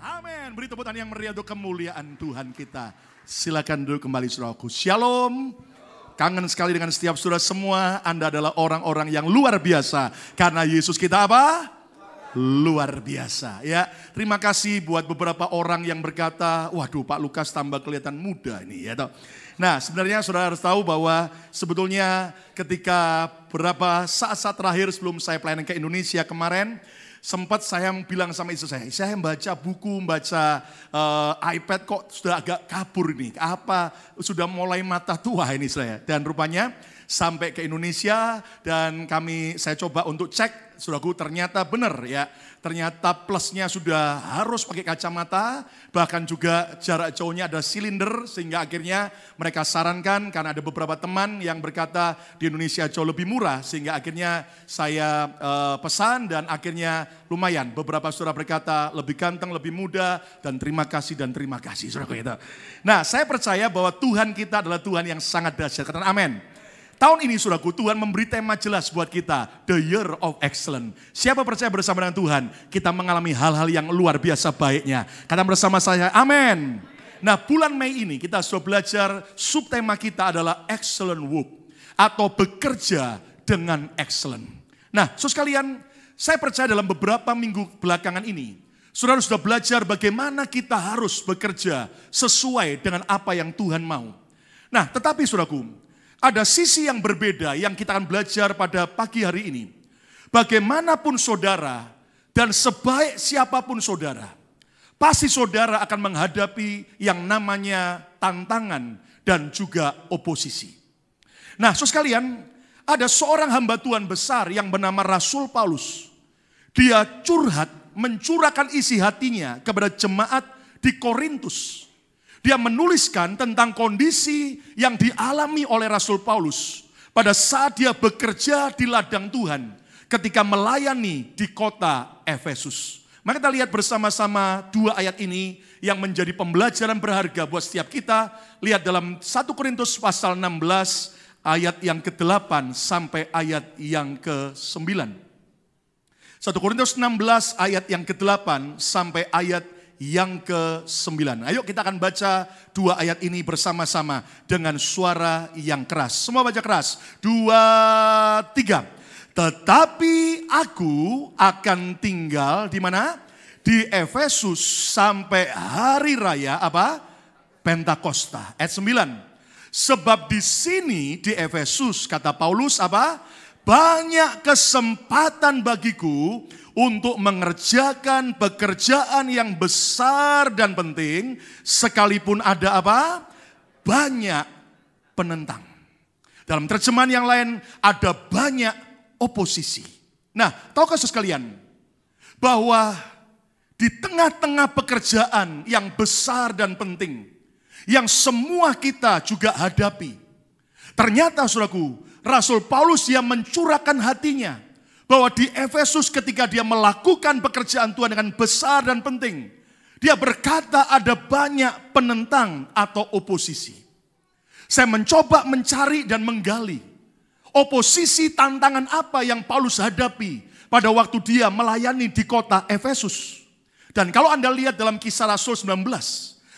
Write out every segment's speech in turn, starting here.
Amin. Beri tepuk tangan yang meriah untuk kemuliaan Tuhan kita. Silakan duduk kembali saudaraku. Shalom. Kangen sekali dengan setiap saudara semua. Anda adalah orang-orang yang luar biasa. Karena Yesus kita apa? Luar biasa. Ya, terima kasih buat beberapa orang yang berkata, waduh Pak Lukas tambah kelihatan muda ini. Ya, nah sebenarnya saudara harus tahu bahwa sebetulnya ketika beberapa saat-saat terakhir sebelum saya pelayanan ke Indonesia kemarin, sempat saya bilang sama istri saya membaca buku, membaca iPad kok sudah agak kabur ini. Apa, sudah mulai mata tua ini saya. Dan rupanya sampai ke Indonesia dan saya coba untuk cek, saudaraku ternyata benar ya. Ternyata plusnya sudah harus pakai kacamata, bahkan juga jarak jauhnya ada silinder, sehingga akhirnya mereka sarankan, karena ada beberapa teman yang berkata di Indonesia jauh lebih murah, sehingga akhirnya saya pesan dan akhirnya lumayan. Beberapa saudara berkata lebih ganteng, lebih muda, dan terima kasih saudara kita. Nah, saya percaya bahwa Tuhan kita adalah Tuhan yang sangat dahsyat. Katakan amin. Tahun ini saudaraku, Tuhan memberi tema jelas buat kita, The Year of Excellence. Siapa percaya bersama dengan Tuhan, kita mengalami hal-hal yang luar biasa baiknya. Katakan bersama saya, amin. Nah, bulan Mei ini kita sudah belajar, subtema kita adalah Excellent Work, atau bekerja dengan excellent. Nah, saudara sekalian, saya percaya dalam beberapa minggu belakangan ini, saudara sudah belajar bagaimana kita harus bekerja sesuai dengan apa yang Tuhan mau. Nah, tetapi saudaraku, ada sisi yang berbeda yang kita akan belajar pada pagi hari ini. Bagaimanapun saudara dan sebaik siapapun saudara, pasti saudara akan menghadapi yang namanya tantangan dan juga oposisi. Nah, saudara sekalian, ada seorang hamba Tuhan besar yang bernama Rasul Paulus. Dia mencurahkan isi hatinya kepada jemaat di Korintus. Dia menuliskan tentang kondisi yang dialami oleh Rasul Paulus pada saat dia bekerja di ladang Tuhan ketika melayani di kota Efesus. Mari kita lihat bersama-sama dua ayat ini yang menjadi pembelajaran berharga buat setiap kita. Lihat dalam 1 Korintus pasal 16 ayat yang ke-8 sampai ayat yang ke-9. 1 Korintus 16 ayat yang ke-8 sampai ayat yang ke-9. Ayo kita akan baca dua ayat ini bersama-sama dengan suara yang keras. Semua baca keras. 2, 3. Tetapi aku akan tinggal di mana? Di Efesus sampai hari raya apa? Pentakosta. Ayat 9. Sebab di sini di Efesus kata Paulus apa? Banyak kesempatan bagiku untuk mengerjakan pekerjaan yang besar dan penting, sekalipun ada apa? Banyak penentang. Dalam terjemahan yang lain, ada banyak oposisi. Nah, tahukah saudara sekalian, bahwa di tengah-tengah pekerjaan yang besar dan penting, yang semua kita juga hadapi, ternyata saudaraku, Rasul Paulus yang mencurahkan hatinya, bahwa di Efesus ketika dia melakukan pekerjaan Tuhan dengan besar dan penting, dia berkata ada banyak penentang atau oposisi. Saya mencoba mencari dan menggali oposisi tantangan apa yang Paulus hadapi pada waktu dia melayani di kota Efesus. Dan kalau Anda lihat dalam Kisah Rasul 19,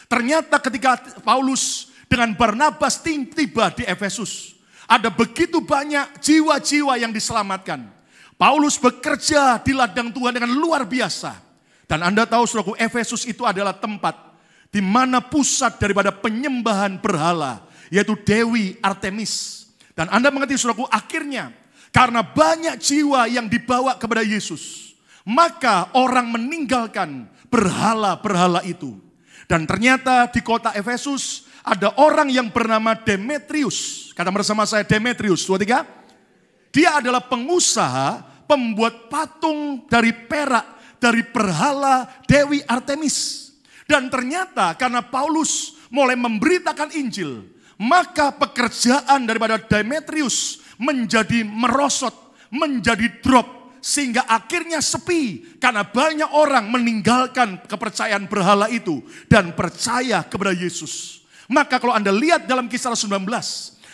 ternyata ketika Paulus dengan Barnabas tiba di Efesus, ada begitu banyak jiwa-jiwa yang diselamatkan. Paulus bekerja di ladang Tuhan dengan luar biasa. Dan Anda tahu saudaraku, Efesus itu adalah tempat di mana pusat daripada penyembahan berhala, yaitu Dewi Artemis. Dan Anda mengerti saudaraku, akhirnya karena banyak jiwa yang dibawa kepada Yesus, maka orang meninggalkan berhala-berhala itu. Dan ternyata di kota Efesus ada orang yang bernama Demetrius. Kata bersama saya Demetrius, 2, 3. Dia adalah pengusaha pembuat patung dari perak, dari berhala Dewi Artemis. Dan ternyata karena Paulus mulai memberitakan Injil, maka pekerjaan daripada Demetrius menjadi merosot, menjadi drop. Sehingga akhirnya sepi karena banyak orang meninggalkan kepercayaan berhala itu dan percaya kepada Yesus. Maka kalau Anda lihat dalam Kisah 19,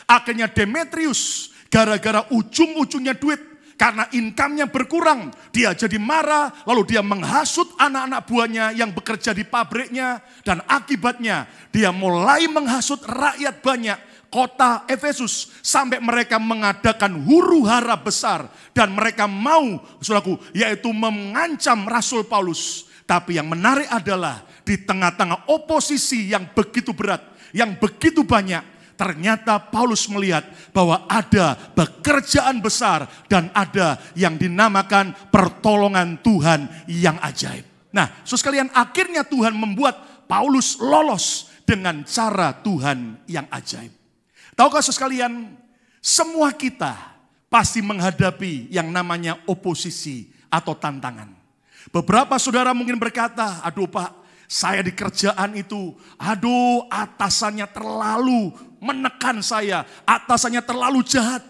akhirnya Demetrius gara-gara ujung-ujungnya duit, karena income-nya berkurang, dia jadi marah, lalu dia menghasut anak-anak buahnya yang bekerja di pabriknya, dan akibatnya dia mulai menghasut rakyat banyak kota Efesus sampai mereka mengadakan huru-hara besar dan mereka mau, saudaraku, yaitu mengancam Rasul Paulus. Tapi yang menarik adalah di tengah-tengah oposisi yang begitu berat, yang begitu banyak, ternyata Paulus melihat bahwa ada pekerjaan besar dan ada yang dinamakan pertolongan Tuhan yang ajaib. Nah, saudara sekalian, akhirnya Tuhan membuat Paulus lolos dengan cara Tuhan yang ajaib. Tahukah saudara sekalian, semua kita pasti menghadapi yang namanya oposisi atau tantangan. Beberapa saudara mungkin berkata, aduh Pak, saya di kerjaan itu, aduh atasannya terlalu menekan saya, atasannya terlalu jahat.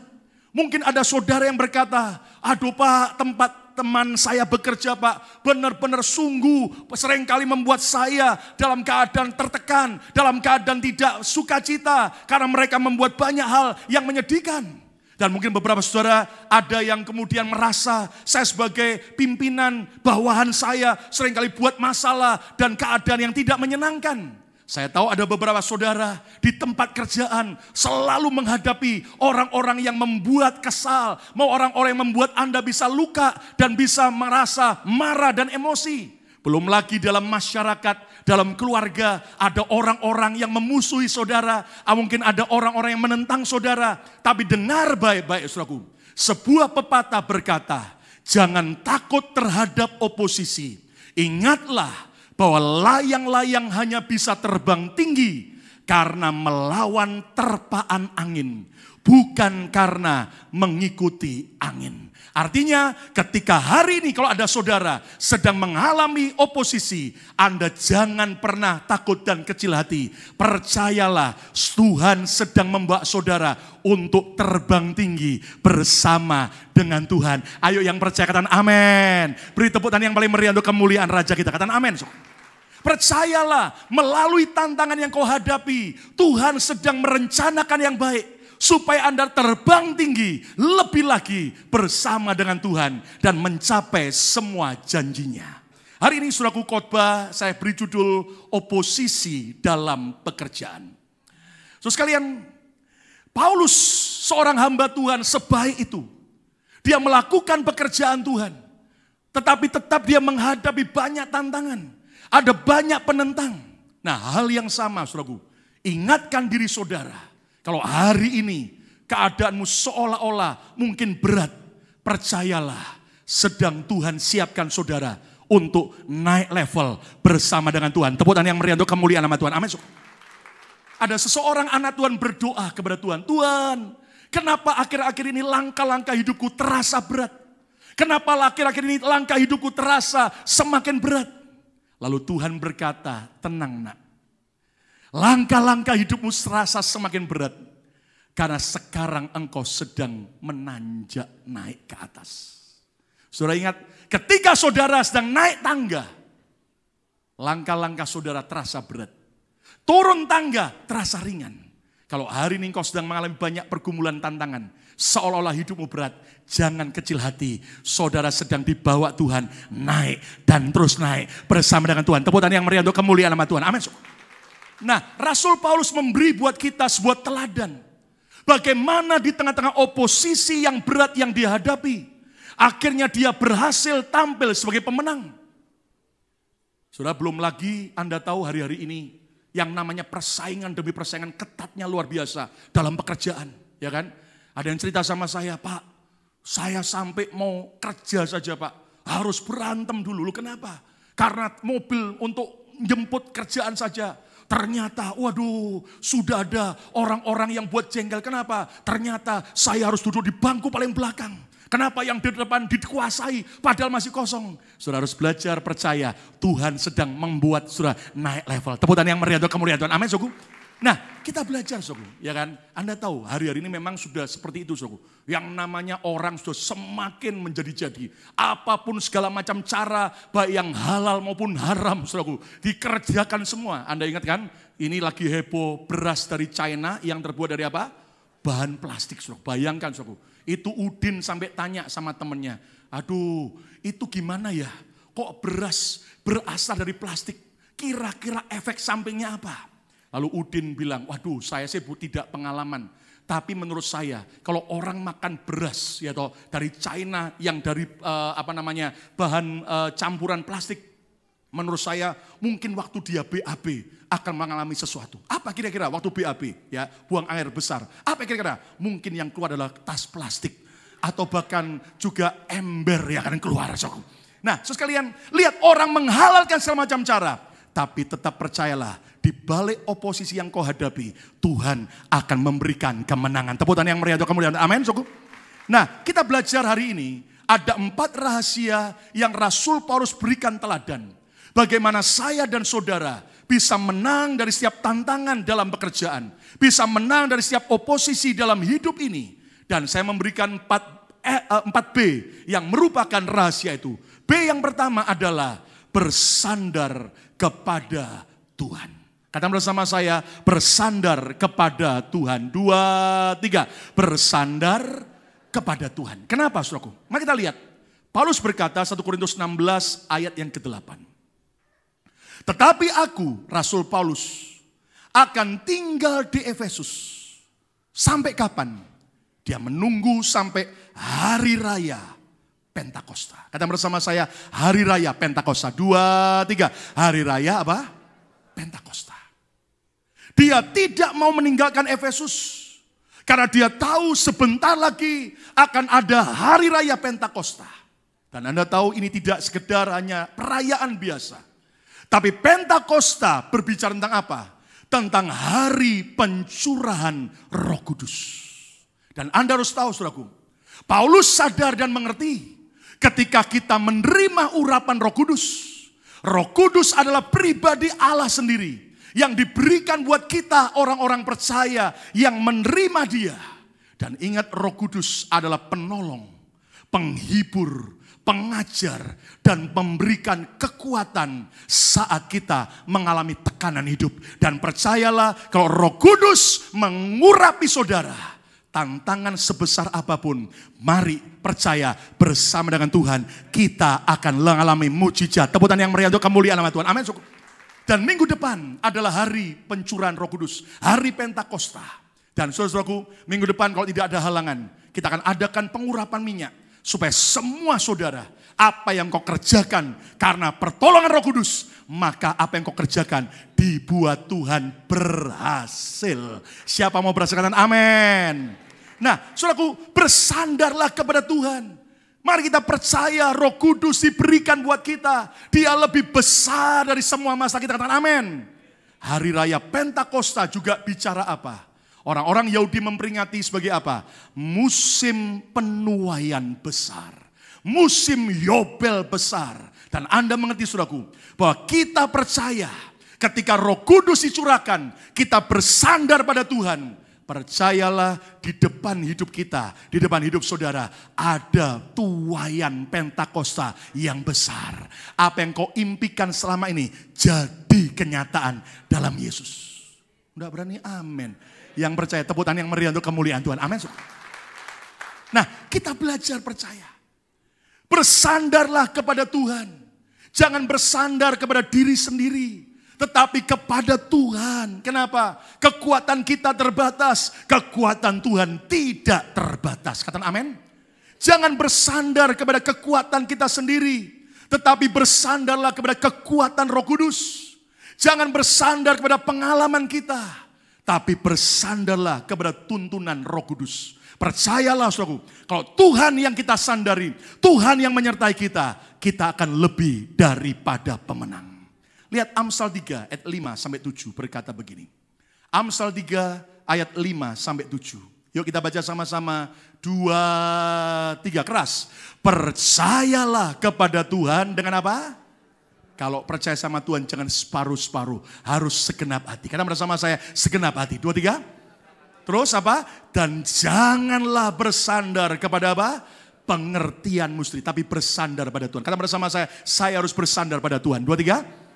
Mungkin ada saudara yang berkata, aduh Pak, tempat teman saya bekerja Pak, benar-benar sungguh seringkali membuat saya dalam keadaan tertekan, dalam keadaan tidak sukacita, karena mereka membuat banyak hal yang menyedihkan. Dan mungkin beberapa saudara ada yang kemudian merasa saya sebagai pimpinan bawahan saya seringkali buat masalah dan keadaan yang tidak menyenangkan. Saya tahu ada beberapa saudara di tempat kerjaan selalu menghadapi orang-orang yang membuat kesal. Mau orang-orang yang membuat Anda bisa luka dan bisa merasa marah dan emosi. Belum lagi dalam masyarakat, dalam keluarga ada orang-orang yang memusuhi saudara. Mungkin ada orang-orang yang menentang saudara. Tapi dengar baik-baik saudaraku. Sebuah pepatah berkata, jangan takut terhadap oposisi. Ingatlah bahwa layang-layang hanya bisa terbang tinggi karena melawan terpaan angin, bukan karena mengikuti angin. Artinya ketika hari ini kalau ada saudara sedang mengalami oposisi, Anda jangan pernah takut dan kecil hati. Percayalah Tuhan sedang membawa saudara untuk terbang tinggi bersama dengan Tuhan. Ayo yang percaya katakan amin. Beri tepuk tangan yang paling meriah untuk kemuliaan Raja kita. Katakan amin. Percayalah melalui tantangan yang kau hadapi, Tuhan sedang merencanakan yang baik. Supaya Anda terbang tinggi lebih lagi bersama dengan Tuhan dan mencapai semua janjinya. Hari ini saudaraku khotbah saya beri judul oposisi dalam pekerjaan. Saudara sekalian, Paulus seorang hamba Tuhan sebaik itu. Dia melakukan pekerjaan Tuhan. Tetapi tetap dia menghadapi banyak tantangan. Ada banyak penentang. Nah, hal yang sama saudaraku, ingatkan diri saudara. Kalau hari ini keadaanmu seolah-olah mungkin berat, percayalah sedang Tuhan siapkan saudara untuk naik level bersama dengan Tuhan. Tepuk tangan yang meriah untuk kemuliaan nama Tuhan. Amin. Ada seseorang anak Tuhan berdoa kepada Tuhan. Tuhan, kenapa akhir-akhir ini langkah-langkah hidupku terasa berat? Kenapa akhir-akhir ini langkah hidupku terasa semakin berat? Lalu Tuhan berkata, tenang nak. Langkah-langkah hidupmu serasa semakin berat. Karena sekarang engkau sedang menanjak naik ke atas. Saudara ingat, ketika saudara sedang naik tangga, langkah-langkah saudara terasa berat. Turun tangga terasa ringan. Kalau hari ini engkau sedang mengalami banyak pergumulan tantangan, seolah-olah hidupmu berat, jangan kecil hati. Saudara sedang dibawa Tuhan naik dan terus naik bersama dengan Tuhan. Tepuk tangan yang meriah untuk kemuliaan nama Tuhan. Amin. Nah, Rasul Paulus memberi buat kita sebuah teladan. Bagaimana di tengah-tengah oposisi yang berat yang dihadapi, akhirnya dia berhasil tampil sebagai pemenang. Sudah belum lagi Anda tahu hari-hari ini yang namanya persaingan demi persaingan ketatnya luar biasa dalam pekerjaan. Ya kan? Ada yang cerita sama saya, Pak, saya sampai mau kerja saja Pak, harus berantem dulu. Lu kenapa? karena mobil untuk jemput kerjaan saja. Ternyata, waduh, sudah ada orang-orang yang buat jengkel. Kenapa? Ternyata saya harus duduk di bangku paling belakang. Kenapa yang di depan dikuasai padahal masih kosong? Saudara harus belajar percaya Tuhan sedang membuat saudara naik level. Tepuk tangan yang meriah untuk kemuliaan Tuhan. Amin, saudara. Nah, kita belajar, saudara, ya kan? Anda tahu hari-hari ini memang sudah seperti itu, saudara. Yang namanya orang sudah semakin menjadi-jadi. Apapun segala macam cara, baik yang halal maupun haram, saudara, dikerjakan semua. Anda ingat kan? Ini lagi heboh beras dari China yang terbuat dari apa? Bahan plastik, saudara. Bayangkan, saudara. Itu Udin sampai tanya sama temennya, aduh, itu gimana ya? Kok beras berasal dari plastik? Kira-kira efek sampingnya apa? Lalu Udin bilang, waduh, saya sih tidak pengalaman. Tapi menurut saya, kalau orang makan beras ya toh dari China yang dari bahan campuran plastik, menurut saya mungkin waktu dia BAB akan mengalami sesuatu. Apa kira-kira waktu BAB? Ya, buang air besar. Apa kira-kira? Mungkin yang keluar adalah tas plastik atau bahkan juga ember yang akan keluar. Nah, sekalian lihat orang menghalalkan segala macam cara, tapi tetap percayalah di balik oposisi yang kau hadapi, Tuhan akan memberikan kemenangan. Tepuk tangan yang meriah untuk kemuliaan. Amin. Nah, kita belajar hari ini ada 4 rahasia yang Rasul Paulus berikan teladan. Bagaimana saya dan saudara bisa menang dari setiap tantangan dalam pekerjaan. Bisa menang dari setiap oposisi dalam hidup ini. Dan saya memberikan 4 B yang merupakan rahasia itu. B yang pertama adalah bersandar kepada Tuhan. Kata bersama saya, bersandar kepada Tuhan. 2, 3, bersandar kepada Tuhan. Kenapa, saudaraku? Mari kita lihat. Paulus berkata 1 Korintus 16 ayat yang ke-8. Tetapi aku, Rasul Paulus, akan tinggal di Efesus. Sampai kapan? Dia menunggu sampai hari raya Pentakosta. Kata bersama saya, hari raya Pentakosta. 2, 3, hari raya apa? Pentakosta. Dia tidak mau meninggalkan Efesus. Karena dia tahu sebentar lagi akan ada hari raya Pentakosta. Dan Anda tahu ini tidak sekedar hanya perayaan biasa. Tapi Pentakosta berbicara tentang apa? Tentang hari pencurahan Roh Kudus. Dan Anda harus tahu, saudaraku, Paulus sadar dan mengerti ketika kita menerima urapan Roh Kudus adalah pribadi Allah sendiri yang diberikan buat kita orang-orang percaya yang menerima Dia. Dan ingat, Roh Kudus adalah penolong, penghibur, pengajar, dan memberikan kekuatan saat kita mengalami tekanan hidup. Dan percayalah, kalau Roh Kudus mengurapi saudara, tantangan sebesar apapun, mari percaya bersama dengan Tuhan, kita akan mengalami mujizat. Tepuk tangan yang meriah untuk kemuliaan nama Tuhan. Amin. Dan minggu depan adalah hari pencurahan Roh Kudus, hari Pentakosta. Dan saudaraku, minggu depan kalau tidak ada halangan, kita akan adakan pengurapan minyak. Supaya semua saudara, apa yang kau kerjakan karena pertolongan Roh Kudus, maka apa yang kau kerjakan dibuat Tuhan berhasil. Siapa mau berhasil? Katakan amin. Nah, saudaraku, bersandarlah kepada Tuhan. Mari kita percaya Roh Kudus diberikan buat kita. Dia lebih besar dari semua masalah kita. Katakan amin. Hari raya Pentakosta juga bicara apa? Orang-orang Yahudi memperingati sebagai apa? Musim penuaian besar. Musim Yobel besar. Dan Anda mengerti, saudaraku, bahwa kita percaya ketika Roh Kudus dicurahkan, kita bersandar pada Tuhan. Percayalah, di depan hidup kita, di depan hidup saudara, ada tuaian Pentakosta yang besar. Apa yang kau impikan selama ini jadi kenyataan dalam Yesus. Udah berani amin. Yang percaya, tepuk tangan yang meriah untuk kemuliaan Tuhan. Amin. Nah, kita belajar percaya. Bersandarlah kepada Tuhan. Jangan bersandar kepada diri sendiri, tetapi kepada Tuhan. Kenapa? Kekuatan kita terbatas, kekuatan Tuhan tidak terbatas. Katakan amin. Jangan bersandar kepada kekuatan kita sendiri, tetapi bersandarlah kepada kekuatan Roh Kudus. Jangan bersandar kepada pengalaman kita, tapi bersandarlah kepada tuntunan Roh Kudus. Percayalah saudaraku, kalau Tuhan yang kita sandari, Tuhan yang menyertai kita, kita akan lebih daripada pemenang. Lihat Amsal 3 ayat 5-7 berkata begini. Amsal 3 ayat 5-7. Yuk kita baca sama-sama. 2, 3 keras. Percayalah kepada Tuhan dengan apa? Kalau percaya sama Tuhan jangan separuh-separuh. Harus segenap hati. Karena bersama saya segenap hati. 2, 3. Terus apa? Dan janganlah bersandar kepada apa? Pengertian mustri. Tapi bersandar pada Tuhan. Karena bersama saya harus bersandar pada Tuhan. 2, 3.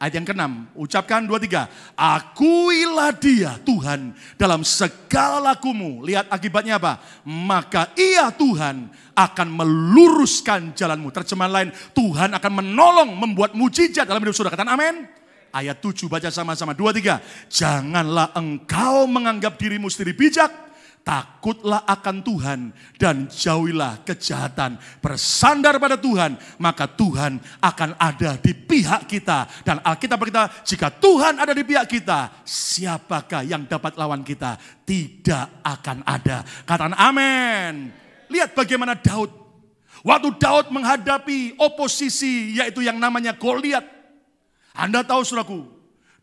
Ayat yang ke-6, ucapkan 2, 3. Akuilah dia Tuhan dalam segala lakumu. Lihat akibatnya apa? Maka ia Tuhan akan meluruskan jalanmu. Terjemahan lain, Tuhan akan menolong membuat mujizat dalam hidup saudara. Katakan amin. Ayat 7 baca sama-sama. 2, 3. Janganlah engkau menganggap dirimu sendiri bijak. Takutlah akan Tuhan dan jauhilah kejahatan. Bersandar pada Tuhan, maka Tuhan akan ada di pihak kita. Dan Alkitab berkata, jika Tuhan ada di pihak kita, siapakah yang dapat lawan kita? Tidak akan ada. Katakan amin. Lihat bagaimana Daud. Waktu Daud menghadapi oposisi, yaitu yang namanya Goliat. Anda tahu saudaraku,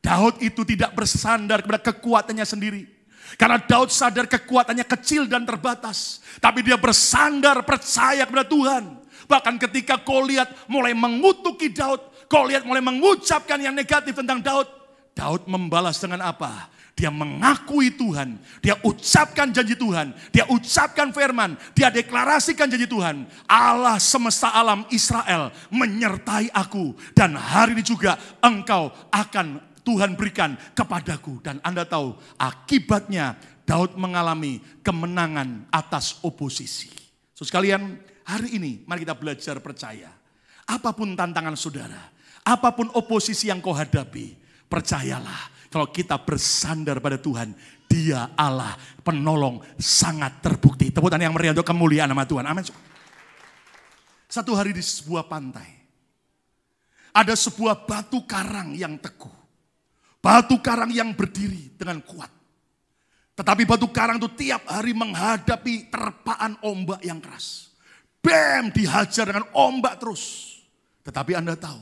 Daud itu tidak bersandar kepada kekuatannya sendiri. Karena Daud sadar kekuatannya kecil dan terbatas. Tapi dia bersandar percaya kepada Tuhan. Bahkan ketika Goliat mulai mengutuki Daud, Goliat mulai mengucapkan yang negatif tentang Daud, Daud membalas dengan apa? Dia mengakui Tuhan, dia ucapkan janji Tuhan, dia ucapkan firman, dia deklarasikan janji Tuhan. Allah semesta alam Israel menyertai aku. Dan hari ini juga engkau akan Tuhan berikan kepadaku. Dan Anda tahu akibatnya Daud mengalami kemenangan atas oposisi. So sekalian, hari ini mari kita belajar percaya. Apapun tantangan saudara, apapun oposisi yang kau hadapi, percayalah kalau kita bersandar pada Tuhan, Dia Allah penolong sangat terbukti. Tepuk tangan yang meriah untuk kemuliaan nama Tuhan. Amin. Satu hari di sebuah pantai, ada sebuah batu karang yang teguh. Batu karang yang berdiri dengan kuat. Tetapi batu karang itu tiap hari menghadapi terpaan ombak yang keras. Bam, dihajar dengan ombak terus. Tetapi Anda tahu,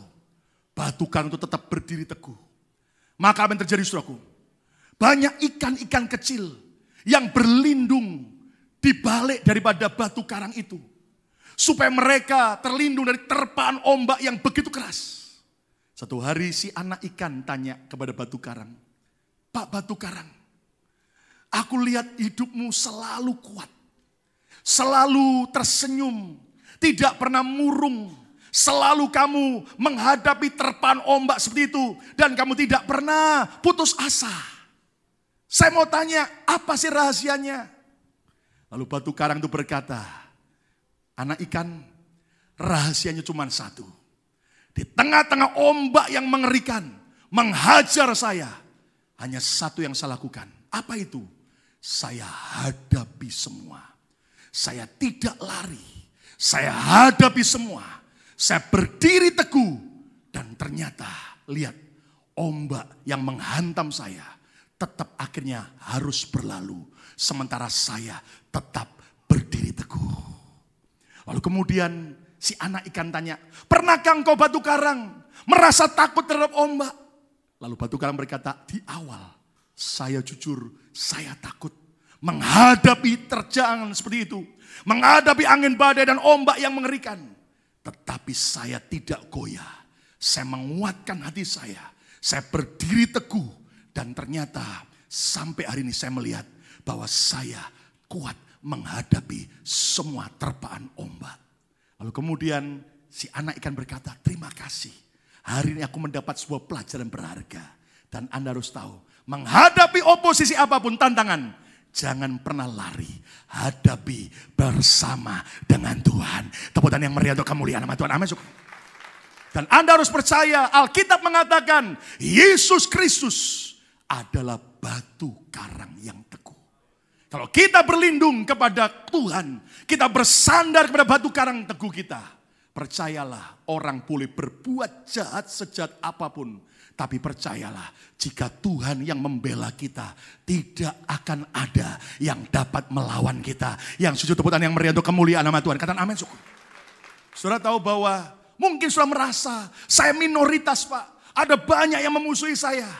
batu karang itu tetap berdiri teguh. Maka apa yang terjadi saudaraku? Banyak ikan-ikan kecil yang berlindung di balik daripada batu karang itu. Supaya mereka terlindung dari terpaan ombak yang begitu keras. Satu hari si anak ikan tanya kepada batu karang, Pak batu karang, aku lihat hidupmu selalu kuat, selalu tersenyum, tidak pernah murung, selalu kamu menghadapi terpaan ombak seperti itu, dan kamu tidak pernah putus asa. Saya mau tanya, apa sih rahasianya? Lalu batu karang itu berkata, anak ikan, rahasianya cuma satu. Di tengah-tengah ombak yang mengerikan, menghajar saya, hanya satu yang saya lakukan. Apa itu? Saya hadapi semua. Saya tidak lari. Saya hadapi semua. Saya berdiri teguh. Dan ternyata, lihat, ombak yang menghantam saya tetap akhirnya harus berlalu. Sementara saya tetap berdiri teguh. Lalu kemudian si anak ikan tanya, pernahkah engkau batu karang merasa takut terhadap ombak? Lalu batu karang berkata, di awal saya jujur, saya takut menghadapi terjangan seperti itu. Menghadapi angin badai dan ombak yang mengerikan. Tetapi saya tidak goyah. Saya menguatkan hati saya. Saya berdiri teguh. Dan ternyata sampai hari ini saya melihat bahwa saya kuat menghadapi semua terpaan ombak. Lalu kemudian si anak ikan berkata, terima kasih. Hari ini aku mendapat sebuah pelajaran berharga. Dan Anda harus tahu, menghadapi oposisi apapun tantangan, jangan pernah lari. Hadapi bersama dengan Tuhan. Tepuk tangan yang meriah untuk kemuliaan nama Tuhan. Amin. Dan Anda harus percaya, Alkitab mengatakan, Yesus Kristus adalah batu karang yang teguh. Kalau kita berlindung kepada Tuhan, kita bersandar kepada batu karang teguh kita. Percayalah, orang boleh berbuat jahat sejahat apapun. Tapi percayalah, jika Tuhan yang membela kita, tidak akan ada yang dapat melawan kita. Yang sujud tepuk tangan yang meriah untuk kemuliaan nama Tuhan. Katakan amin. Saudara tahu bahwa mungkin sudah merasa, saya minoritas Pak. Ada banyak yang memusuhi saya.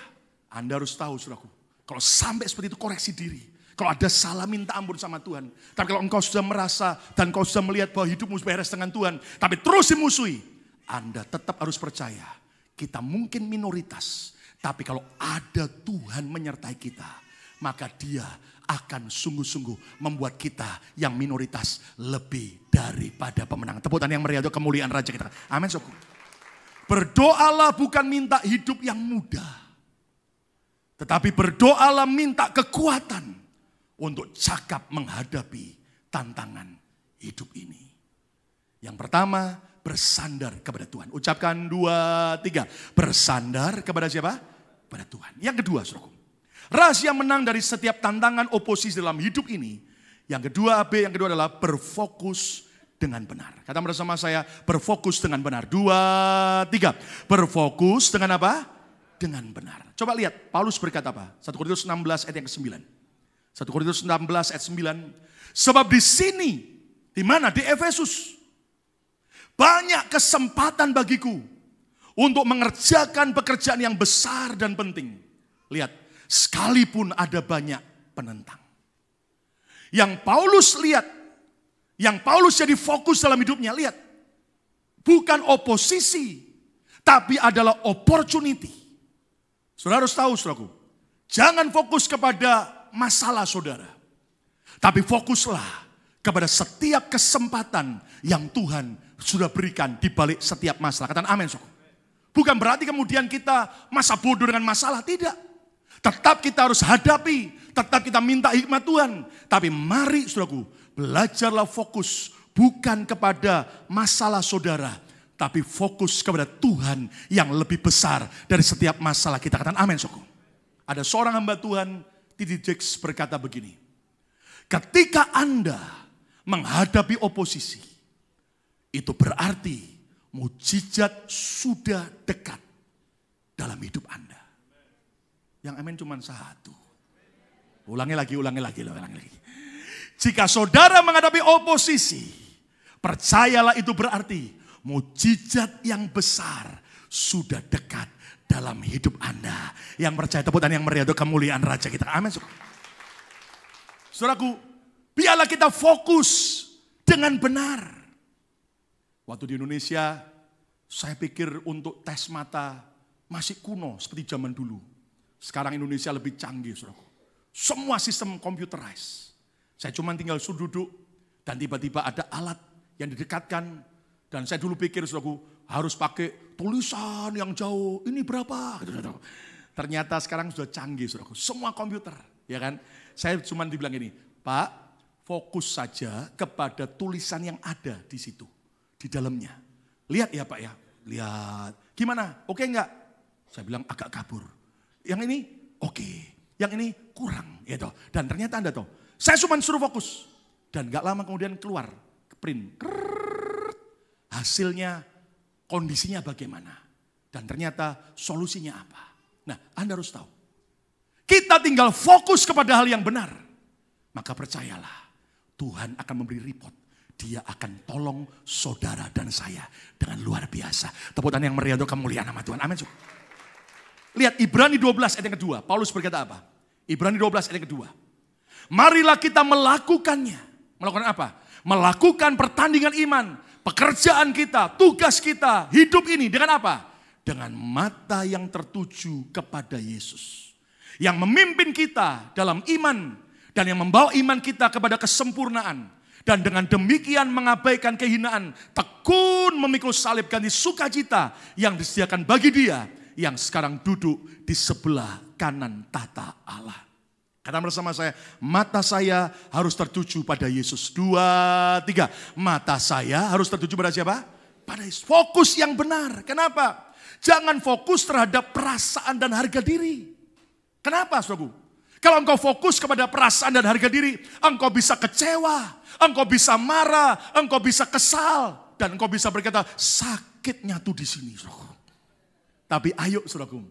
Anda harus tahu saudaraku, kalau sampai seperti itu koreksi diri. Kalau ada salah minta ampun sama Tuhan. Tapi kalau engkau sudah merasa dan engkau sudah melihat bahwa hidupmu beres dengan Tuhan, tapi terus dimusuhi, Anda tetap harus percaya. Kita mungkin minoritas, tapi kalau ada Tuhan menyertai kita, maka Dia akan sungguh-sungguh membuat kita yang minoritas lebih daripada pemenang. Tepuk tangan yang meriah untuk kemuliaan Raja kita. Amin. Berdoalah bukan minta hidup yang mudah, tetapi berdoalah minta kekuatan untuk cakap menghadapi tantangan hidup ini. Yang pertama, bersandar kepada Tuhan. Ucapkan 2, 3. Bersandar kepada siapa? Pada Tuhan. Yang kedua, saudaraku. Rahasia menang dari setiap tantangan oposisi dalam hidup ini. Yang kedua, yang kedua adalah berfokus dengan benar. Kata bersama saya, berfokus dengan benar. 2, 3. Berfokus dengan apa? Dengan benar. Coba lihat, Paulus berkata apa? 1 Korintus 16 ayat yang ke-9. 1 Korintus 16 ayat 9. Sebab di sini, di mana? Di Efesus. Banyak kesempatan bagiku untuk mengerjakan pekerjaan yang besar dan penting. Lihat, sekalipun ada banyak penentang. Yang Paulus lihat, yang Paulus jadi fokus dalam hidupnya, lihat. Bukan oposisi, tapi adalah opportunity. Saudara harus tahu, saudaraku. Jangan fokus kepada masalah saudara. Tapi fokuslah kepada setiap kesempatan yang Tuhan sudah berikan di balik setiap masalah. Katakan amin. Bukan berarti kemudian kita masa bodoh dengan masalah. Tidak. Tetap kita harus hadapi. Tetap kita minta hikmat Tuhan. Tapi mari saudaraku, belajarlah fokus. Bukan kepada masalah saudara. Tapi fokus kepada Tuhan yang lebih besar dari setiap masalah kita. Katakan amin. Ada seorang hamba Tuhan, T.D. Jakes berkata begini. Ketika Anda menghadapi oposisi, itu berarti mujizat sudah dekat dalam hidup Anda. Yang amin cuma satu. Ulangi lagi. Jika saudara menghadapi oposisi, percayalah itu berarti mujizat yang besar sudah dekat dalam hidup Anda. Yang percaya tepuk tangan yang meriah untuk kemuliaan Raja kita. Amin. Saudaraku, biarlah kita fokus dengan benar. Waktu di Indonesia, saya pikir untuk tes mata masih kuno seperti zaman dulu. Sekarang Indonesia lebih canggih, saudaraku. Semua sistem computerized. Saya cuma tinggal suruh duduk dan tiba-tiba ada alat yang didekatkan. Dan saya dulu pikir, saudaraku, harus pakai tulisan yang jauh. Ini berapa? Ternyata sekarang sudah canggih, saudaraku. Semua komputer, ya kan? Saya cuma dibilang ini, Pak, fokus saja kepada tulisan yang ada di situ. Di dalamnya. Lihat ya Pak ya. Lihat. Gimana? Oke enggak? Saya bilang agak kabur. Yang ini oke. Yang ini kurang. Gitu. Dan ternyata Anda tahu. Saya cuma suruh fokus. Dan gak lama kemudian keluar. Print. Hasilnya kondisinya bagaimana. Dan ternyata solusinya apa. Nah Anda harus tahu. Kita tinggal fokus kepada hal yang benar. Maka percayalah. Tuhan akan memberi report. Dia akan tolong saudara dan saya dengan luar biasa. Tepuk tangan yang meriah untuk kemuliaan nama Tuhan. Amin. Lihat Ibrani 12 ayat yang kedua. Paulus berkata apa? Ibrani 12 ayat yang kedua. Marilah kita melakukannya. Melakukan apa? Melakukan pertandingan iman. Pekerjaan kita, tugas kita, hidup ini dengan apa? Dengan mata yang tertuju kepada Yesus. Yang memimpin kita dalam iman. Dan yang membawa iman kita kepada kesempurnaan. Dan dengan demikian mengabaikan kehinaan, tekun memikul salib ganti sukacita yang disediakan bagi dia yang sekarang duduk di sebelah kanan tata Allah. Kata bersama saya, mata saya harus tertuju pada Yesus. 2, 3. Mata saya harus tertuju pada siapa? Pada Yesus. Fokus yang benar. Kenapa? Jangan fokus terhadap perasaan dan harga diri. Kenapa, saudaraku? Kalau engkau fokus kepada perasaan dan harga diri, engkau bisa kecewa, engkau bisa marah, engkau bisa kesal, dan engkau bisa berkata, sakitnya tuh di sini, saudaraku. Tapi ayo, saudaraku,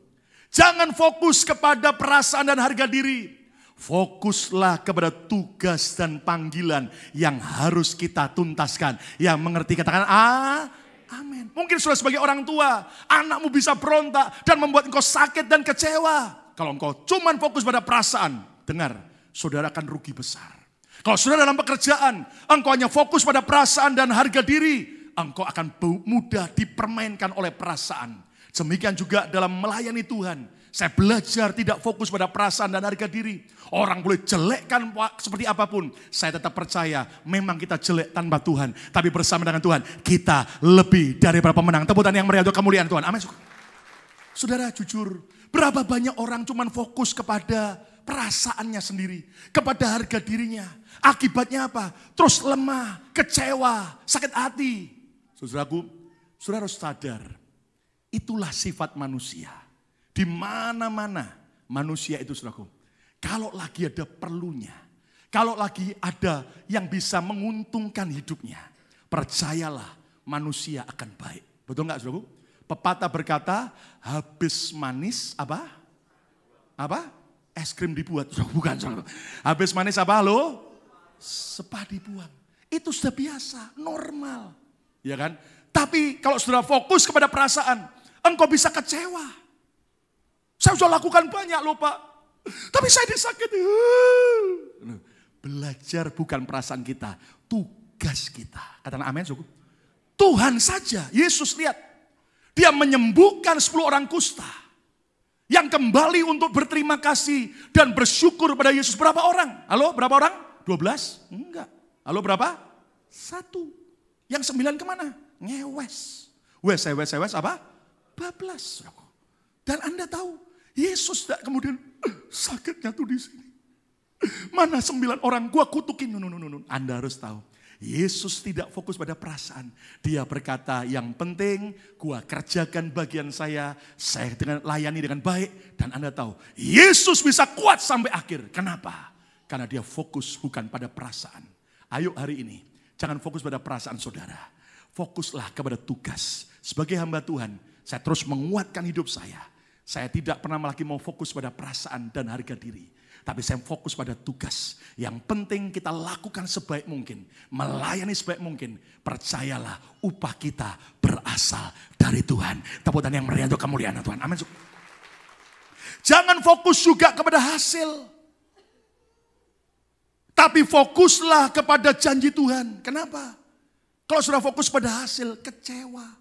Jangan fokus kepada perasaan dan harga diri. Fokuslah kepada tugas dan panggilan yang harus kita tuntaskan. Yang mengerti katakan amin. Mungkin sudah sebagai orang tua, anakmu bisa berontak dan membuat engkau sakit dan kecewa. Kalau engkau cuma fokus pada perasaan, dengar, saudara akan rugi besar. Kalau saudara dalam pekerjaan, engkau hanya fokus pada perasaan dan harga diri, engkau akan mudah dipermainkan oleh perasaan. Demikian juga dalam melayani Tuhan. Saya belajar tidak fokus pada perasaan dan harga diri. Orang boleh jelekkan seperti apapun. Saya tetap percaya memang kita jelek tanpa Tuhan. Tapi bersama dengan Tuhan kita lebih daripada pemenang. Tepuk tangan yang meriah untuk kemuliaan Tuhan. Amin. Saudara jujur, berapa banyak orang cuma fokus kepada perasaannya sendiri. Kepada harga dirinya. Akibatnya apa? Terus lemah, kecewa, sakit hati. Saudaraku, saudara harus sadar. Itulah sifat manusia. Di mana-mana manusia itu saudaraku. Kalau lagi ada perlunya. Kalau lagi ada yang bisa menguntungkan hidupnya. Percayalah manusia akan baik. Betul nggak saudaraku? Pepatah berkata habis manis apa? Apa? Es krim dibuat. Bukan saudaraku. Habis manis apa lo? Sepah dibuang. Itu sudah biasa, normal. Ya kan? Tapi kalau saudara fokus kepada perasaan, engkau bisa kecewa. Saya sudah lakukan banyak loh Pak. Tapi saya disakiti. Belajar bukan perasaan kita. Tugas kita. Katakan amin suku. Tuhan saja. Yesus lihat. Dia menyembuhkan 10 orang kusta. Yang kembali untuk berterima kasih. Dan bersyukur pada Yesus. Berapa orang? Halo berapa orang? 12? Enggak. Halo berapa? 1. Yang 9 kemana? Ngewes. Wes apa? Bablas. Dan Anda tahu. Yesus tidak kemudian sakitnya tuh di sini. Mana 9 orang gua kutukin. Anda harus tahu. Yesus tidak fokus pada perasaan. Dia berkata yang penting gua kerjakan bagian saya dengan layani dengan baik. Dan Anda tahu Yesus bisa kuat sampai akhir. Kenapa? Karena dia fokus bukan pada perasaan. Ayo hari ini jangan fokus pada perasaan saudara. Fokuslah kepada tugas. Sebagai hamba Tuhan saya terus menguatkan hidup saya. Saya tidak pernah lagi mau fokus pada perasaan dan harga diri. Tapi saya fokus pada tugas. Yang penting kita lakukan sebaik mungkin. Melayani sebaik mungkin. Percayalah upah kita berasal dari Tuhan. Tepuk tangan yang meriah untuk kemuliaan Tuhan. Amin. Jangan fokus juga kepada hasil. Tapi fokuslah kepada janji Tuhan. Kenapa? Kalau sudah fokus pada hasil, kecewa.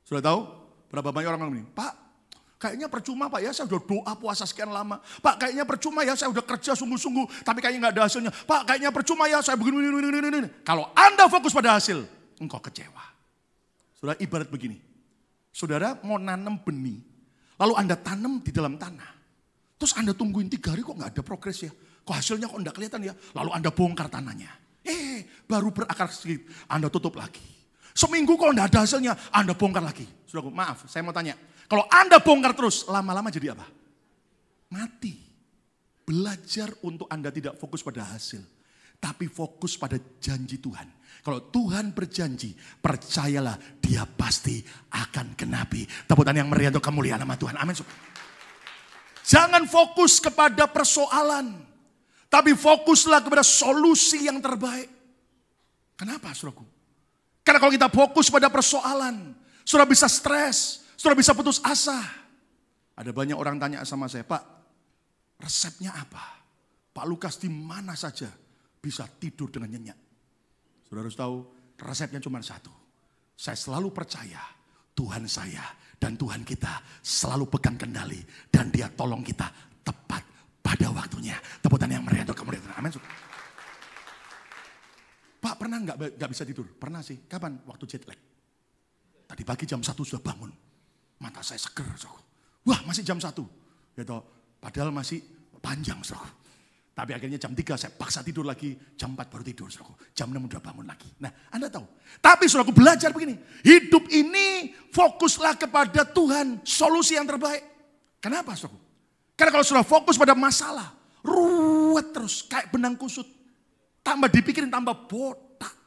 Sudah tahu? Berapa banyak orang ngomong ini? Pak, kayaknya percuma Pak ya, saya udah doa puasa sekian lama. Pak kayaknya percuma ya, saya udah kerja sungguh-sungguh, tapi kayaknya gak ada hasilnya. Pak kayaknya percuma ya, saya begini. Kalau Anda fokus pada hasil, engkau kecewa. Saudara ibarat begini, saudara mau nanam benih, lalu Anda tanam di dalam tanah. Terus Anda tungguin 3 hari kok gak ada progres ya. Kok hasilnya kok gak kelihatan ya. Lalu Anda bongkar tanahnya. Baru berakar sedikit, Anda tutup lagi. Seminggu kalau gak ada hasilnya, Anda bongkar lagi. Saudaraku, maaf, saya mau tanya. Kalau Anda bongkar terus, lama-lama jadi apa? Mati. Belajar untuk Anda tidak fokus pada hasil. Tapi fokus pada janji Tuhan. Kalau Tuhan berjanji, percayalah dia pasti akan genapi. Tepuk tangan yang meriah untuk kemuliaan nama Tuhan. Amin. Jangan fokus kepada persoalan. Tapi fokuslah kepada solusi yang terbaik. Kenapa saudaraku? Karena kalau kita fokus pada persoalan, saudara bisa stres, saudara bisa putus asa. Ada banyak orang tanya sama saya, Pak, resepnya apa? Pak Lukas di mana saja bisa tidur dengan nyenyak? Saudara harus tahu, resepnya cuma satu. Saya selalu percaya Tuhan saya dan Tuhan kita selalu pegang kendali. Dan dia tolong kita tepat pada waktunya. Tepuk tangan yang meriah untuk kemuliaan. Amin. Pak pernah nggak bisa tidur? Pernah sih. Kapan? Waktu jet lag. Tadi pagi jam 1 sudah bangun. Mata saya seger. Wah masih jam 1. Gitu. Padahal masih panjang. Tapi akhirnya jam 3 saya paksa tidur lagi. Jam 4 baru tidur. Jam 6 udah bangun lagi. Nah Anda tahu. Tapi saudaraku belajar begini. Hidup ini fokuslah kepada Tuhan. Solusi yang terbaik. Kenapa saudaraku? Karena kalau sudah fokus pada masalah. Ruwet terus. Kayak benang kusut. Tambah dipikirin tambah botak.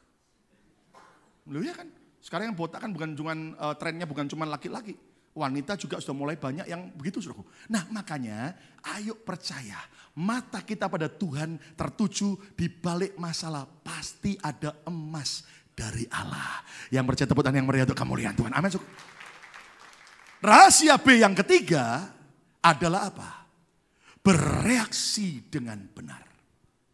Loh ya kan? Sekarang yang botak kan bukan cuma trennya bukan cuma laki-laki. Wanita juga sudah mulai banyak yang begitu, saudaraku. Nah, makanya ayo percaya, mata kita pada Tuhan tertuju di balik masalah, pasti ada emas dari Allah. Yang percaya tepuk tangan yang meriah untuk kemuliaan Tuhan. Amin. Rahasia B yang ketiga adalah apa? Bereaksi dengan benar.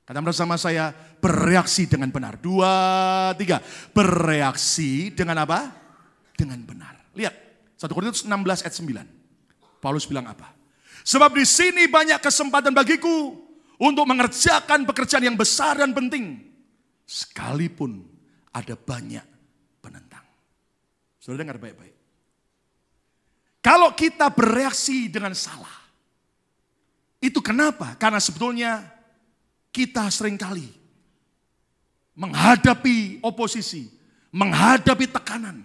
Kata bersama saya, bereaksi dengan benar. 2, 3. Bereaksi dengan apa? Dengan benar. Lihat, 1 Korintus 16 ayat 9. Paulus bilang apa? Sebab di sini banyak kesempatan bagiku untuk mengerjakan pekerjaan yang besar dan penting. Sekalipun ada banyak penentang. Saudara dengar baik-baik. Kalau kita bereaksi dengan salah, itu kenapa? Karena sebetulnya kita seringkali menghadapi oposisi, menghadapi tekanan,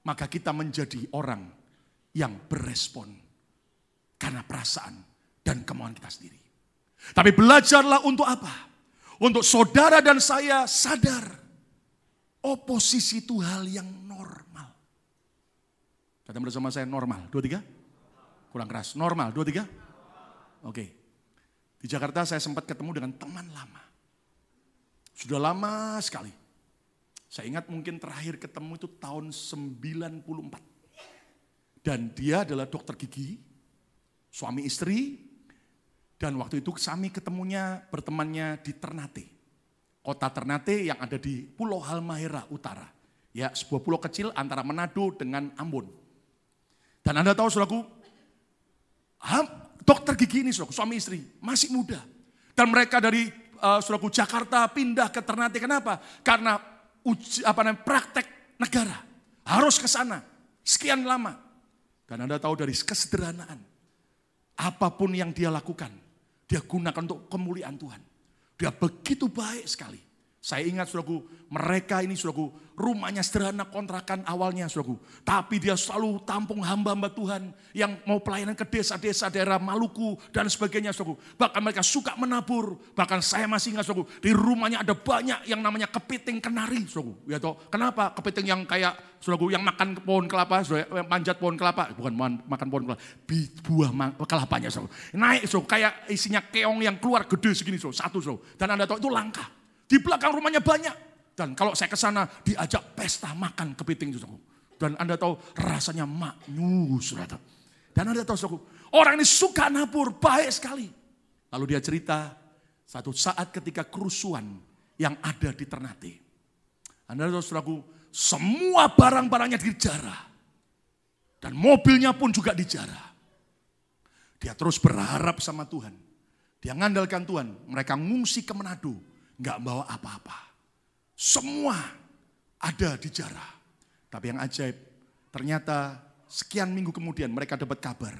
maka kita menjadi orang yang berespon karena perasaan dan kemauan kita sendiri. Tapi belajarlah untuk apa? Untuk saudara dan saya sadar, oposisi itu hal yang normal. Kata bersama saya normal, 2, 3. Kurang keras, normal, 2, 3. Oke. Di Jakarta saya sempat ketemu dengan teman lama. Sudah lama sekali. Saya ingat mungkin terakhir ketemu itu tahun 94. Dan dia adalah dokter gigi, suami istri. Dan waktu itu kami ketemunya bertemannya di Ternate. Kota Ternate yang ada di Pulau Halmahera Utara. Ya, sebuah pulau kecil antara Manado dengan Ambon. Dan Anda tahu saudaraku, dokter gigi ini saudaraku, suami istri, masih muda. Dan mereka dari saudaraku Jakarta pindah ke Ternate. Kenapa? Karena praktek negara. Harus ke sana. Sekian lama. Dan Anda tahu dari kesederhanaan. Apapun yang dia lakukan, dia gunakan untuk kemuliaan Tuhan. Dia begitu baik sekali. Saya ingat saudaraku, mereka ini saudaraku, rumahnya sederhana kontrakan awalnya saudaraku. Tapi dia selalu tampung hamba-hamba Tuhan yang mau pelayanan ke desa-desa daerah Maluku dan sebagainya saudaraku. Bahkan mereka suka menabur. Bahkan saya masih ingat saudaraku, di rumahnya ada banyak yang namanya kepiting kenari saudaraku. Ya toh, kenapa kepiting yang kayak saudaraku yang makan pohon kelapa, saudaraku, yang panjat pohon kelapa, bukan makan pohon kelapa, buah kelapanya saudaraku. Naik saudaraku, kayak isinya keong yang keluar gede segini saudaraku, satu saudaraku. Dan Anda tahu itu langka. Di belakang rumahnya banyak. Dan kalau saya ke sana diajak pesta makan kepiting itu. Dan Anda tahu rasanya maknyus. Dan Anda tahu saudaraku, orang ini suka nabur, baik sekali. Lalu dia cerita satu saat ketika kerusuhan yang ada di Ternate. Anda tahu saudaraku, semua barang-barangnya dijarah. Dan mobilnya pun juga dijarah. Dia terus berharap sama Tuhan. Dia ngandalkan Tuhan. Mereka ngungsi ke Manado. Nggak bawa apa-apa. Semua ada di jarah. Tapi yang ajaib, ternyata sekian minggu kemudian mereka dapat kabar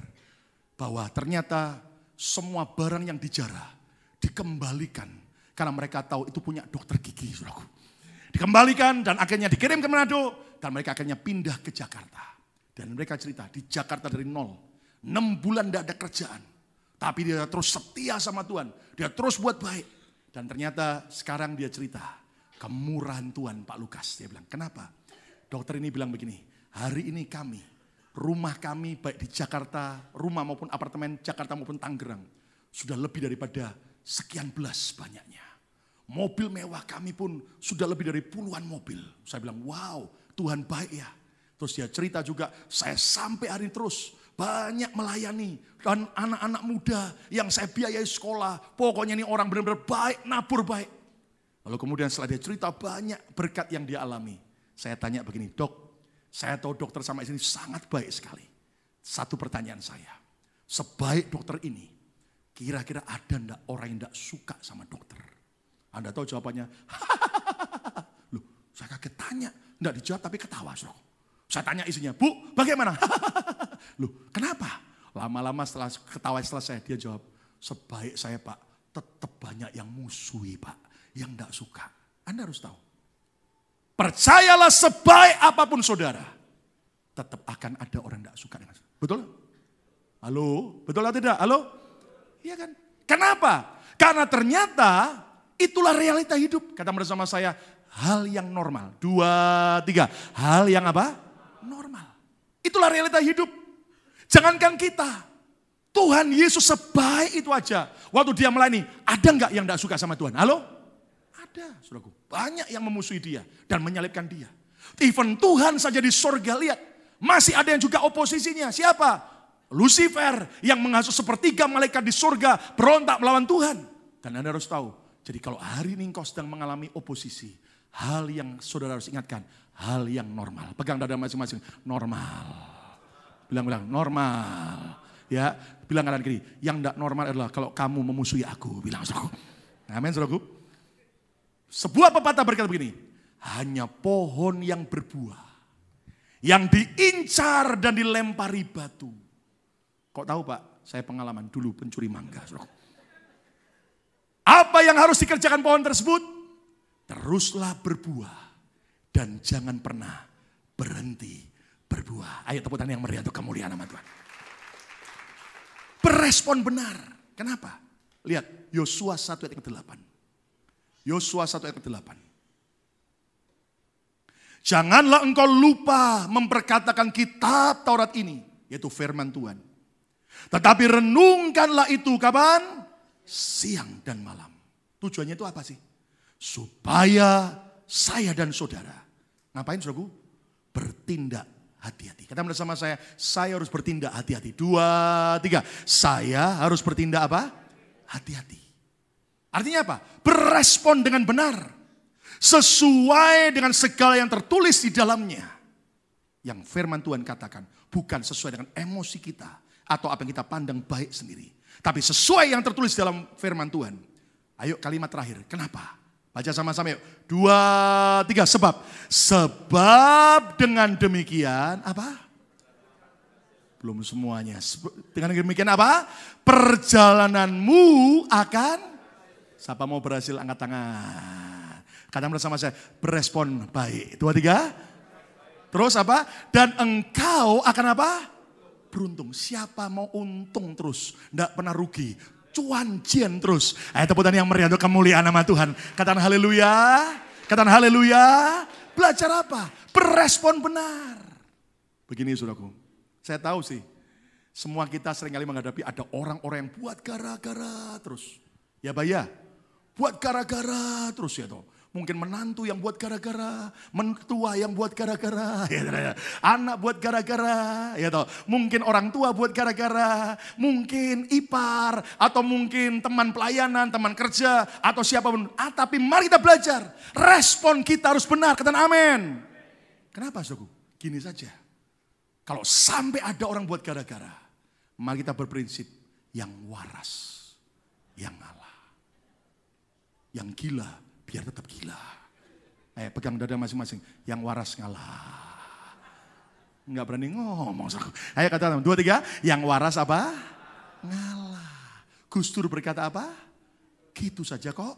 bahwa ternyata semua barang yang dijarah dikembalikan. Karena mereka tahu itu punya dokter gigi, saudaraku. Dikembalikan dan akhirnya dikirim ke Manado. Dan mereka akhirnya pindah ke Jakarta. Dan mereka cerita di Jakarta dari nol. 6 bulan tidak ada kerjaan. Tapi dia terus setia sama Tuhan. Dia terus buat baik. Dan ternyata sekarang dia cerita, kemurahan Tuhan Pak Lukas. Dia bilang, kenapa? Dokter ini bilang begini, hari ini kami, rumah kami baik di Jakarta, rumah maupun apartemen Jakarta maupun Tangerang, sudah lebih daripada sekian belas banyaknya. Mobil mewah kami pun sudah lebih dari puluhan mobil. Saya bilang, wow, Tuhan baik ya. Terus dia cerita juga, saya sampai hari ini terus banyak melayani. Dan anak-anak muda yang saya biayai sekolah. Pokoknya ini orang benar-benar baik, nabur baik. Lalu kemudian setelah dia cerita banyak berkat yang dia alami. Saya tanya begini, dok, saya tahu dokter sama istri sangat baik sekali. Satu pertanyaan saya, sebaik dokter ini, kira-kira ada enggak orang yang enggak suka sama dokter? Anda tahu jawabannya? Loh, saya kaget tanya, enggak dijawab tapi ketawa. Saya tanya istrinya, Bu, bagaimana? Loh, kenapa? Lama-lama setelah ketawa selesai, dia jawab, sebaik saya Pak, tetap banyak yang musuhi Pak, yang enggak suka. Anda harus tahu. Percayalah sebaik apapun saudara, tetap akan ada orang enggak suka dengan saudara. Betul? Halo? Betul atau tidak? Halo? Iya kan? Kenapa? Karena ternyata itulah realita hidup. Kata bersama saya, hal yang normal. 2, 3. Hal yang apa? Normal. Itulah realita hidup. Jangankan kita. Tuhan Yesus sebaik itu aja. Waktu dia melayani, ada nggak yang tidak suka sama Tuhan? Halo? Ada, saudaraku. Banyak yang memusuhi dia dan menyalibkan dia. Even Tuhan saja di sorga, lihat. Masih ada yang juga oposisinya. Siapa? Lucifer yang menghasut sepertiga malaikat di sorga berontak melawan Tuhan. Dan Anda harus tahu, jadi kalau hari ini engkau sedang mengalami oposisi, hal yang saudara harus ingatkan, hal yang normal. Pegang dada masing-masing, normal. Bilang-bilang, normal. Ya, bilang kanan kiri, yang tidak normal adalah kalau kamu memusuhi aku. Bilang, saudaraku. Amin, saudaraku. Sebuah pepatah berkata begini, hanya pohon yang berbuah, yang diincar dan dilempari batu. Kok tahu Pak, saya pengalaman dulu pencuri mangga. Apa yang harus dikerjakan pohon tersebut? Teruslah berbuah dan jangan pernah berhenti berbuah. Ayo tepuk tangan yang meriah untuk kemuliaan nama Tuhan. Berespon benar. Kenapa? Lihat Yosua 1 ayat ke-8. Yosua 1 ayat ke-8. Janganlah engkau lupa memperkatakan kitab Taurat ini, yaitu firman Tuhan. Tetapi renungkanlah itu kapan? Siang dan malam. Tujuannya itu apa sih? Supaya saya dan saudara, ngapain saudaraku? Bertindak hati-hati. Kata bersama saya harus bertindak hati-hati. 2, 3. Saya harus bertindak apa? Hati-hati. Artinya apa? Berespon dengan benar. Sesuai dengan segala yang tertulis di dalamnya. Yang firman Tuhan katakan. Bukan sesuai dengan emosi kita. Atau apa yang kita pandang baik sendiri. Tapi sesuai yang tertulis dalam firman Tuhan. Ayo kalimat terakhir. Kenapa? Baca sama-sama yuk. 2, 3. Sebab dengan demikian. Apa? Belum semuanya. Dengan demikian apa? Perjalananmu akan... Siapa mau berhasil angkat tangan? Katakan bersama saya, berespon baik. 2, 3. Terus apa? Dan engkau akan apa? Beruntung. Siapa mau untung terus? Tidak pernah rugi. Cuan jian terus. Ayo tepuk tangan yang meriah untuk kemuliaan nama Tuhan. Katakan haleluya. Katakan haleluya. Belajar apa? Berespon benar. Begini saudaraku. Saya tahu sih. Semua kita seringkali menghadapi ada orang-orang yang buat gara-gara terus. Ya Pak ya. Buat gara-gara terus ya toh. Mungkin menantu yang buat gara-gara, mentua yang buat gara-gara, ya, anak buat gara-gara, ya toh. Mungkin orang tua buat gara-gara, mungkin ipar, atau mungkin teman pelayanan, teman kerja, atau siapapun. Tapi mari kita belajar, respon kita harus benar, katakan amin. Kenapa saudaraku? Gini saja, kalau sampai ada orang buat gara-gara, mari kita berprinsip yang waras, yang ngalah. Yang gila, biar tetap gila. Pegang dada masing-masing. Yang waras ngalah. Enggak berani ngomong. Ayo kata 2, 3. Yang waras apa? Ngalah. Gus Dur berkata apa? Gitu saja kok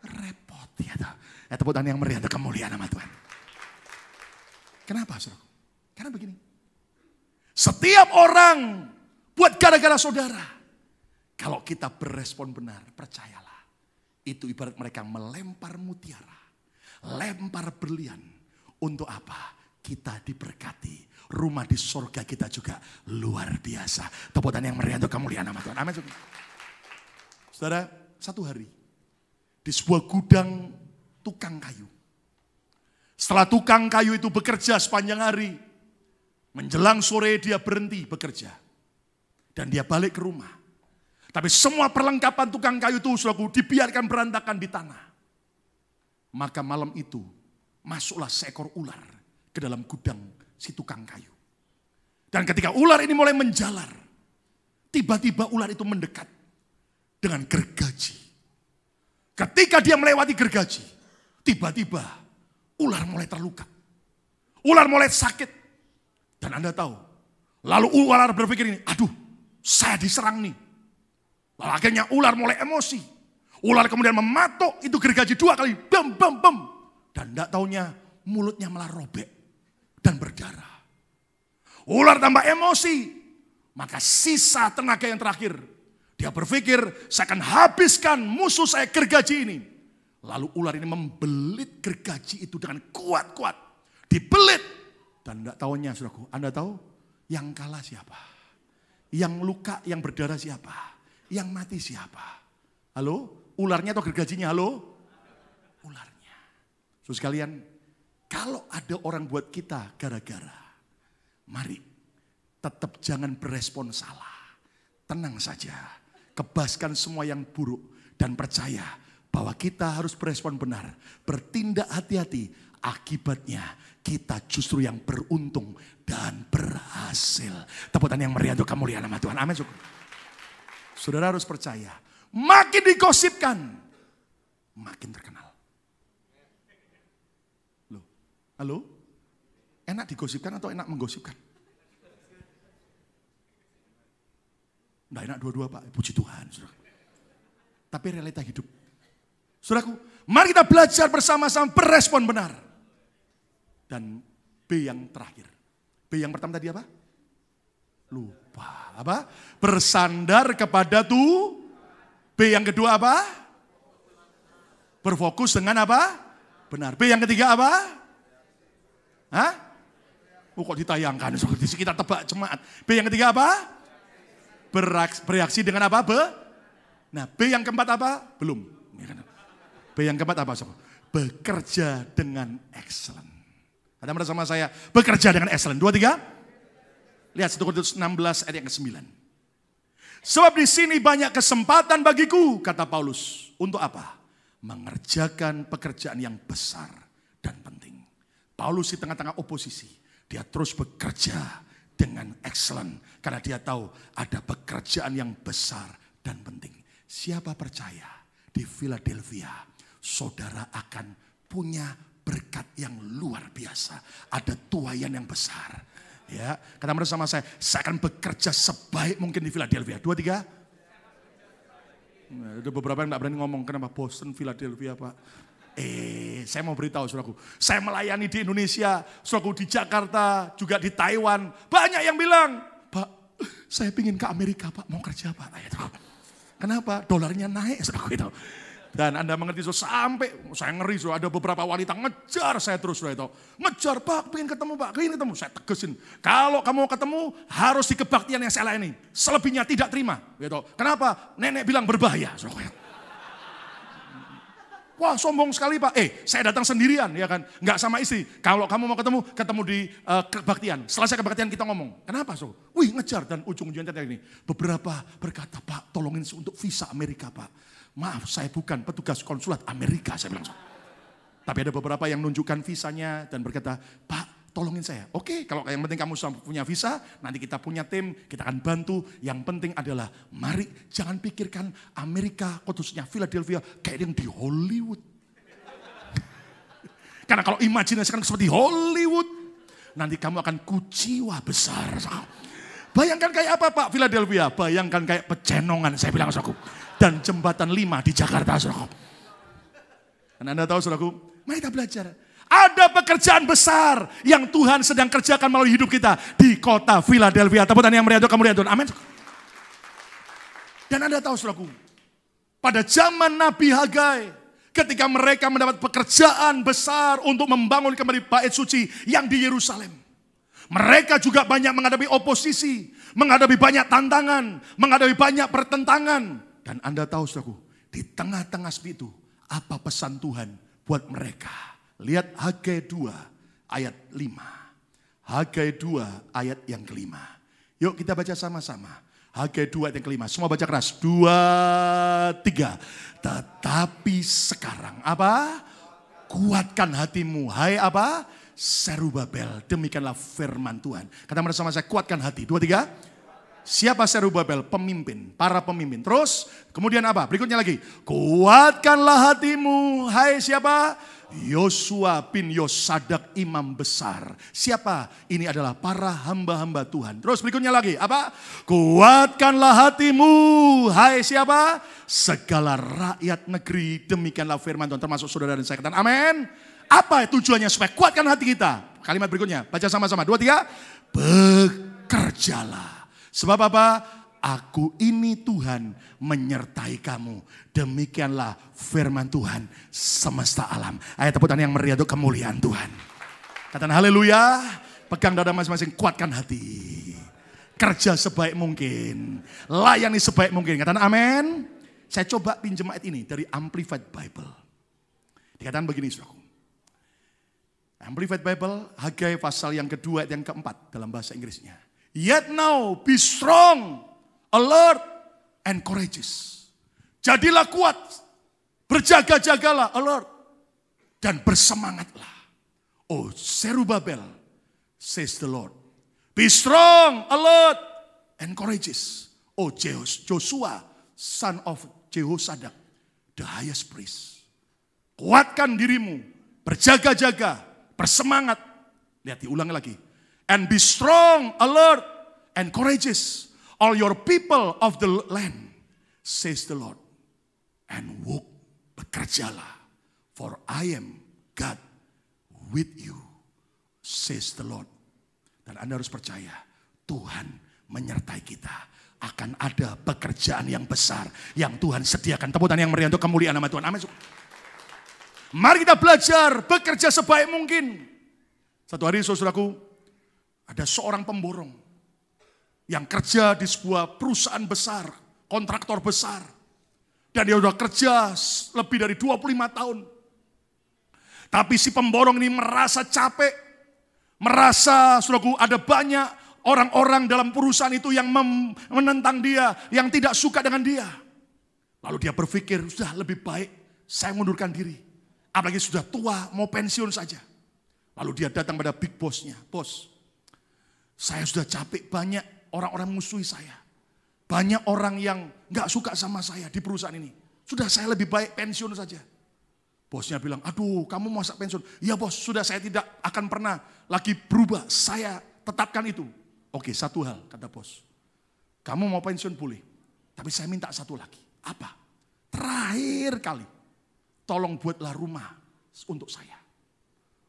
repot. Ya, tepuk tangan yang meriah untuk kemuliaan nama Tuhan. Kenapa saudara? Karena begini. Setiap orang buat gara-gara saudara. Kalau kita berespon benar, percayalah. Itu ibarat mereka melempar mutiara, lempar berlian. Untuk apa? Kita diberkati. Rumah di sorga kita juga luar biasa. Tepuk tangan yang meriah untuk kemuliaan nama Tuhan. Amin. Saudara, satu hari di sebuah gudang tukang kayu. Setelah tukang kayu itu bekerja sepanjang hari, menjelang sore dia berhenti bekerja. Dan dia balik ke rumah. Tapi semua perlengkapan tukang kayu itu saudaraku dibiarkan berantakan di tanah. Maka malam itu masuklah seekor ular ke dalam gudang si tukang kayu. Dan ketika ular ini mulai menjalar, tiba-tiba ular itu mendekat dengan gergaji. Ketika dia melewati gergaji, tiba-tiba ular mulai terluka. Ular mulai sakit. Dan Anda tahu, lalu ular berpikir ini, aduh saya diserang nih. Lalu akhirnya ular mulai emosi. Ular kemudian mematok itu gergaji 2 kali. Bam, bam, bam. Dan tidak taunya mulutnya malah robek dan berdarah. Ular tambah emosi. Maka sisa tenaga yang terakhir. Dia berpikir saya akan habiskan musuh saya gergaji ini. Lalu ular ini membelit gergaji itu dengan kuat-kuat. Dibelit. Dan tidak taunya saudaraku. Anda tahu yang kalah siapa? Yang luka, yang berdarah siapa? Yang mati siapa? Halo? Ularnya atau gergajinya? Halo? Ularnya. Saudara sekalian, kalau ada orang buat kita gara-gara, mari tetap jangan berespon salah. Tenang saja. Kebaskan semua yang buruk dan percaya bahwa kita harus berespon benar. Bertindak hati-hati. Akibatnya kita justru yang beruntung dan berhasil. Tepuk tangan yang meriah untuk kemuliaan nama Tuhan. Amin. Saudara harus percaya. Makin digosipkan, makin terkenal. Loh, halo? Enak digosipkan atau enak menggosipkan? Nggak enak dua-dua Pak, puji Tuhan. Saudara. Tapi realita hidup. Saudaraku, mari kita belajar bersama-sama berespon benar. Dan B yang terakhir. B yang pertama tadi apa? Lupa. Apa? Bersandar kepada Tuhan. B yang kedua apa? Berfokus dengan apa? Benar. B yang ketiga apa? Hah? Oh kok ditayangkan? Kita tebak jemaat. B yang ketiga apa? Bereaksi dengan apa? Nah B yang keempat apa? Belum. B yang keempat apa? Bekerja dengan excellent. Ada merasa sama saya? Bekerja dengan excellent. 2, 3. Lihat 1 Korintus 16 ayat yang ke-9. Sebab di sini banyak kesempatan bagiku, kata Paulus. Untuk apa? Mengerjakan pekerjaan yang besar dan penting. Paulus di tengah-tengah oposisi. Dia terus bekerja dengan excellent. Karena dia tahu ada pekerjaan yang besar dan penting. Siapa percaya di Philadelphia, saudara akan punya berkat yang luar biasa. Ada tuaian yang besar. Ya, kata bersama saya akan bekerja sebaik mungkin di Philadelphia. 2, 3. Ada beberapa yang tidak berani ngomong, kenapa Boston, Philadelphia Pak. Saya mau beritahu saudaraku, saya melayani di Indonesia, saudaraku di Jakarta, juga di Taiwan. Banyak yang bilang, Pak, saya ingin ke Amerika Pak, mau kerja Pak. Kenapa? Dolarnya naik saudaraku itu. Dan Anda mengerti, sampai saya ngeri, ada beberapa wanita ngejar saya terus, itu. Ngejar, Pak, pengen ketemu Pak, pengen ketemu. Saya tegesin, kalau kamu mau ketemu, harus di kebaktian yang saya layani. Selebihnya tidak terima. Gitu. Kenapa? Nenek bilang berbahaya. Wah sombong sekali Pak, saya datang sendirian ya kan, nggak sama istri. Kalau kamu mau ketemu di kebaktian. Selesai kebaktian kita ngomong. Kenapa so? Wih ngejar, dan ujung-ujungnya ini. Beberapa berkata, Pak tolongin untuk visa Amerika Pak. Maaf, saya bukan petugas konsulat Amerika, saya bilang. Tapi ada beberapa yang menunjukkan visanya dan berkata, Pak, tolongin saya. Oke, kalau yang penting kamu punya visa, nanti kita punya tim, kita akan bantu. Yang penting adalah, mari jangan pikirkan Amerika, khususnya Philadelphia, kayak yang di Hollywood. Karena kalau imajinasikan seperti Hollywood, nanti kamu akan kuciwa besar. Bayangkan kayak apa Pak Philadelphia? Bayangkan kayak Pecenongan, saya bilang saudaraku. Dan jembatan 5 di Jakarta saudaraku. Dan Anda tahu saudaraku, mari kita belajar. Ada pekerjaan besar yang Tuhan sedang kerjakan melalui hidup kita di kota Philadelphia. Tepuk tangan yang meriah untuk kemuliaan Tuhan. Amin. Dan Anda tahu saudaraku, pada zaman Nabi Hagai, ketika mereka mendapat pekerjaan besar untuk membangun kembali bait suci yang di Yerusalem. Mereka juga banyak menghadapi oposisi, menghadapi banyak tantangan, menghadapi banyak pertentangan. Dan Anda tahu saudaraku, di tengah-tengah seperti itu, apa pesan Tuhan buat mereka? Lihat Hagai 2 ayat 5. Hagai 2 ayat yang ke-5. Yuk kita baca sama-sama. Hagai 2 ayat yang ke-5. Semua baca keras. 2, 3. Tetapi sekarang apa? Kuatkan hatimu. Hai apa? Serubabel. Demikianlah firman Tuhan. Kata bersama saya, kuatkan hati. 2, 3. Siapa Serubabel? Pemimpin, para pemimpin. Terus kemudian apa? Berikutnya lagi. Kuatkanlah hatimu. Hai siapa? Yosua bin Yosadak imam besar. Siapa? Ini adalah para hamba-hamba Tuhan. Terus berikutnya lagi. Apa? Kuatkanlah hatimu. Hai siapa? Segala rakyat negeri. Demikianlah firman Tuhan. Termasuk saudara dan saya. Katakan amin. Apa tujuannya supaya kuatkan hati kita? Kalimat berikutnya. Baca sama-sama. 2, 3. Bekerjalah. Sebab apa? Aku ini Tuhan menyertai kamu. Demikianlah firman Tuhan semesta alam. Ayat tepuk tangan yang meriah untuk kemuliaan Tuhan. Katakan haleluya. Pegang dada masing-masing, kuatkan hati. Kerja sebaik mungkin. Layani sebaik mungkin. Katakan amin. Saya coba pinjam ayat ini dari Amplified Bible. Dikatakan begini, saudaraku. Amplified Bible, Hagai pasal yang kedua ayat yang keempat dalam bahasa Inggrisnya. Yet now be strong, alert, and courageous. Jadilah kuat, berjaga-jagalah, alert, dan bersemangatlah. Oh Zerubbabel, says the Lord. Be strong, alert, and courageous. Oh Joshua, son of Jehozadak, the highest priest. Kuatkan dirimu, berjaga-jaga, bersemangat. Lihat, diulang lagi. And be strong, alert, and courageous. All your people of the land, says the Lord. And work, bekerjalah. For I am God with you, says the Lord. Dan Anda harus percaya, Tuhan menyertai kita. Akan ada pekerjaan yang besar yang Tuhan sediakan. Tepuk tangan yang meriah untuk kemuliaan nama Tuhan. Amin. Mari kita belajar bekerja sebaik mungkin. Satu hari, saudaraku, ada seorang pemborong yang kerja di sebuah perusahaan besar, kontraktor besar. Dan dia sudah kerja lebih dari 25 tahun. Tapi si pemborong ini merasa capek. Merasa, saudaraku, ada banyak orang-orang dalam perusahaan itu yang menentang dia, yang tidak suka dengan dia. Lalu dia berpikir, sudah lebih baik saya mundurkan diri. Apalagi sudah tua, mau pensiun saja. Lalu dia datang pada big boss-nya. Bos, saya sudah capek, banyak orang-orang musuhi saya. Banyak orang yang gak suka sama saya di perusahaan ini. Sudah saya lebih baik pensiun saja. Bosnya bilang, aduh kamu mau pensiun? Ya bos, sudah saya tidak akan pernah lagi berubah. Saya tetapkan itu. Oke, satu hal kata bos. Kamu mau pensiun boleh. Tapi saya minta satu lagi. Apa? Terakhir kali. Tolong buatlah rumah untuk saya.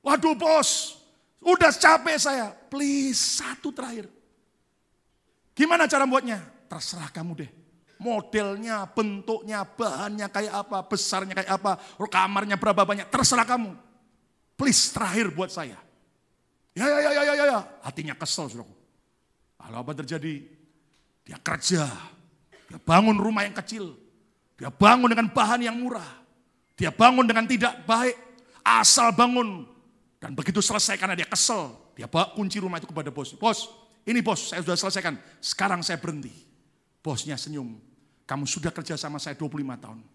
Waduh bos, udah capek saya. Please, satu terakhir. Gimana cara buatnya? Terserah kamu deh. Modelnya, bentuknya, bahannya kayak apa, besarnya kayak apa, kamarnya berapa banyak, terserah kamu. Please, terakhir buat saya. Ya. Hatinya kesel, saudaraku. Lalu apa terjadi? Dia kerja, dia bangun rumah yang kecil, dia bangun dengan bahan yang murah, dia bangun dengan tidak baik, asal bangun. Dan begitu selesai karena dia kesel, dia bawa kunci rumah itu kepada bos. Bos, ini bos, saya sudah selesaikan, sekarang saya berhenti. Bosnya senyum. Kamu sudah kerja sama saya 25 tahun.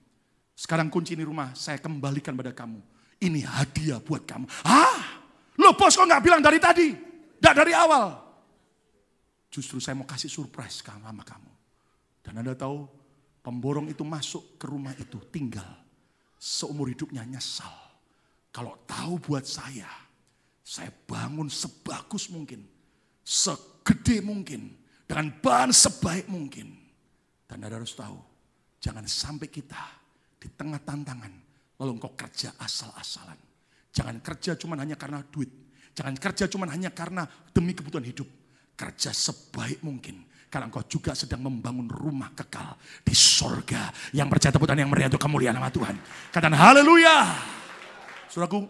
Sekarang kunci ini rumah saya kembalikan pada kamu. Ini hadiah buat kamu. Loh bos kok gak bilang dari tadi? Gak dari awal. Justru saya mau kasih surprise sama kamu. Dan Anda tahu, pemborong itu masuk ke rumah itu tinggal. Seumur hidupnya nyesal. Kalau tahu buat saya bangun sebagus mungkin. Segede mungkin. Dengan bahan sebaik mungkin. Dan Anda harus tahu, jangan sampai kita di tengah tantangan, lalu engkau kerja asal-asalan. Jangan kerja cuma hanya karena duit. Jangan kerja cuma hanya karena demi kebutuhan hidup. Kerja sebaik mungkin. Karena engkau juga sedang membangun rumah kekal di sorga. Yang percaya teputan yang meriah untuk kemuliaan nama Tuhan. Katakan haleluya. Saudaraku,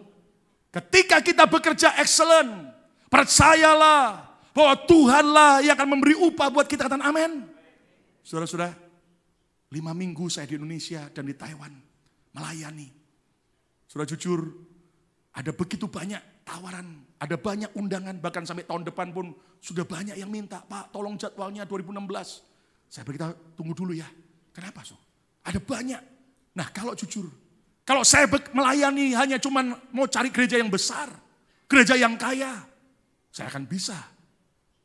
ketika kita bekerja excellent, percayalah bahwa Tuhanlah yang akan memberi upah buat kita. Katakan amin. Saudara-saudara, 5 minggu saya di Indonesia dan di Taiwan melayani. Saudara jujur, ada begitu banyak tawaran, ada banyak undangan, bahkan sampai tahun depan pun sudah banyak yang minta, Pak tolong jadwalnya 2016. Saya berkata, tunggu dulu ya. Kenapa so? Ada banyak. Nah kalau jujur, kalau saya melayani hanya cuman mau cari gereja yang besar, gereja yang kaya, saya akan bisa.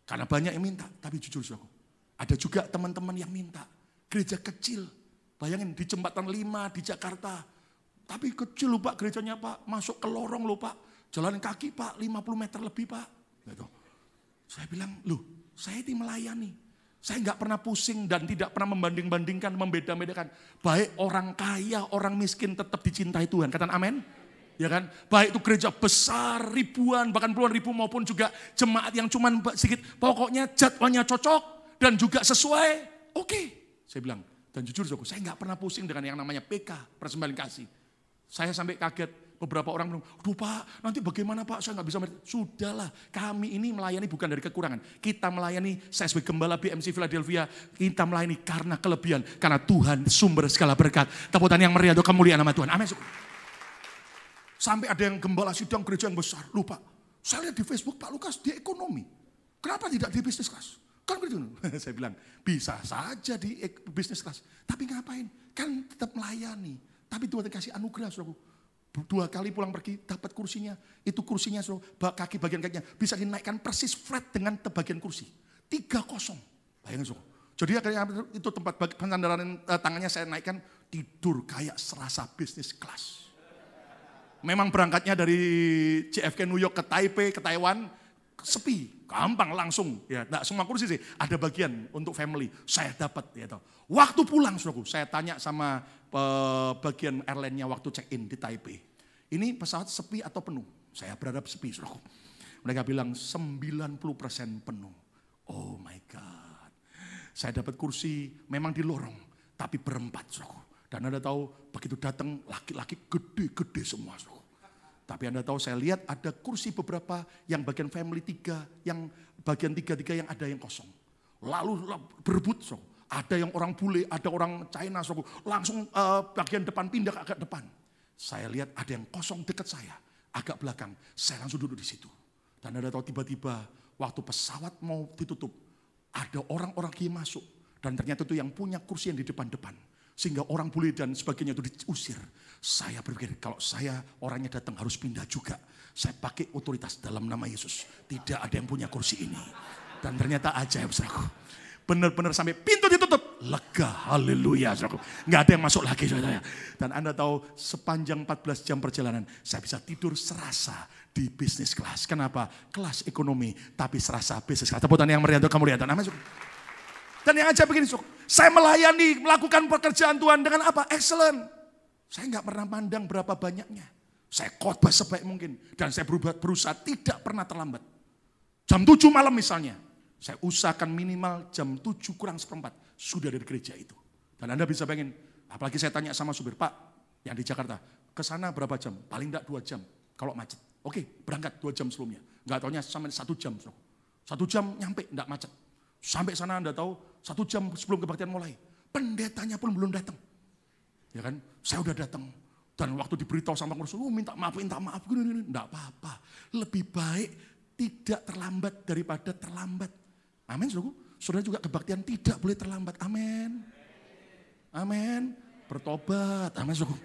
Karena banyak yang minta, tapi jujur saudara. Ada juga teman-teman yang minta gereja kecil. Bayangin di Jembatan 5 di Jakarta. Tapi kecil loh Pak gerejanya Pak. Masuk ke lorong loh Pak. Jalan kaki Pak 50 meter lebih Pak. Gitu. Saya bilang loh saya ini melayani. Saya nggak pernah pusing dan tidak pernah membanding-bandingkan, membeda-bedakan. Baik orang kaya, orang miskin tetap dicintai Tuhan. Katakan amin. Ya kan? Baik itu gereja besar, ribuan, bahkan puluhan ribu maupun juga jemaat yang cuman sedikit. Pokoknya jadwalnya cocok. Dan juga sesuai, oke. Saya bilang, dan jujur saya nggak pernah pusing dengan yang namanya PK, persembahan kasih. Saya sampai kaget, Beberapa orang bilang, "Duh Pak, nanti bagaimana Pak? Saya nggak bisa." Sudahlah, kami ini melayani bukan dari kekurangan. Kita melayani, saya sebagai gembala BMC Philadelphia, kita melayani karena kelebihan. Karena Tuhan sumber segala berkat. Tepuk tangan yang meriah untuk kemuliaan nama Tuhan. Amin. Sampai ada yang gembala sidang gereja yang besar. Loh Pak, saya lihat di Facebook Pak Lukas dia ekonomi. Kenapa tidak di bisnis kelas? Kan begitu. Saya bilang, bisa saja di bisnis kelas. Tapi ngapain? Kan tetap melayani. Tapi Tuhan kasih anugerah, saudaraku. 2 kali pulang pergi dapat kursinya. Itu kursinya, kaki bagian kakinya bisa dinaikkan persis flat dengan bagian kursi. 3-0. Bayangin, saudara. Jadi akhirnya itu tempat pensandaran tangannya saya naikkan, tidur kayak serasa bisnis kelas. Memang berangkatnya dari JFK New York ke Taipei, ke Taiwan, sepi, gampang langsung. Ya, enggak semua kursi sih, ada bagian untuk family. Saya dapat, ya toh. Waktu pulang, saudaraku, saya tanya sama bagian airline-nya waktu check-in di Taipei. Ini pesawat sepi atau penuh? Saya berharap sepi, saudaraku. Mereka bilang 90% penuh. Oh my God. Saya dapat kursi memang di lorong, tapi berempat, saudaraku. Dan Anda tahu begitu datang laki-laki gede-gede semua, saudaraku. Tapi Anda tahu saya lihat ada kursi beberapa yang bagian family 3, yang bagian 3 yang ada yang kosong. Lalu berebut, saudaraku. Ada yang orang bule, ada orang China, langsung bagian depan pindah ke agak depan. Saya lihat ada yang kosong dekat saya, agak belakang. Saya langsung duduk di situ. Dan Anda tahu tiba-tiba waktu pesawat mau ditutup, ada orang-orang yang masuk. Dan ternyata itu yang punya kursi yang di depan-depan. Sehingga orang bule dan sebagainya itu diusir. Saya berpikir kalau saya orangnya datang harus pindah juga. Saya pakai otoritas dalam nama Yesus. Tidak ada yang punya kursi ini. Dan ternyata ajaib, saudaraku. Benar-benar sampai pintu ditutup. Lega, haleluya. Nggak ada yang masuk lagi. Saudara. Dan Anda tahu sepanjang 14 jam perjalanan. Saya bisa tidur serasa di bisnis kelas. Kenapa? Kelas ekonomi tapi serasa bisnis kelas. Tepuk tangan yang meriah untuk kemuliaan. Amin. Dan yang aja begini, saya melayani, melakukan pekerjaan Tuhan dengan apa? Excellent. Saya nggak pernah pandang berapa banyaknya. Saya khotbah sebaik mungkin. Dan saya berusaha tidak pernah terlambat. Jam 7 malam misalnya. Saya usahakan minimal jam 7:04 sudah dari gereja itu. Dan Anda bisa bayangin, apalagi saya tanya sama supir, Pak yang di Jakarta, ke sana berapa jam? Paling enggak 2 jam kalau macet. Oke, berangkat 2 jam sebelumnya. Enggak taunya sampai 1 jam. 1 jam nyampe, enggak macet. Sampai sana Anda tahu 1 jam sebelum kebaktian mulai. Pendetanya pun belum datang. Ya kan, saya udah datang. Dan waktu diberitahu sama pengurus, minta maaf, gini. Enggak apa-apa. Lebih baik tidak terlambat daripada terlambat. Amin, saudaraku. Saudara juga kebaktian tidak boleh terlambat. Amin. Amin. Bertobat. Amin, saudaraku.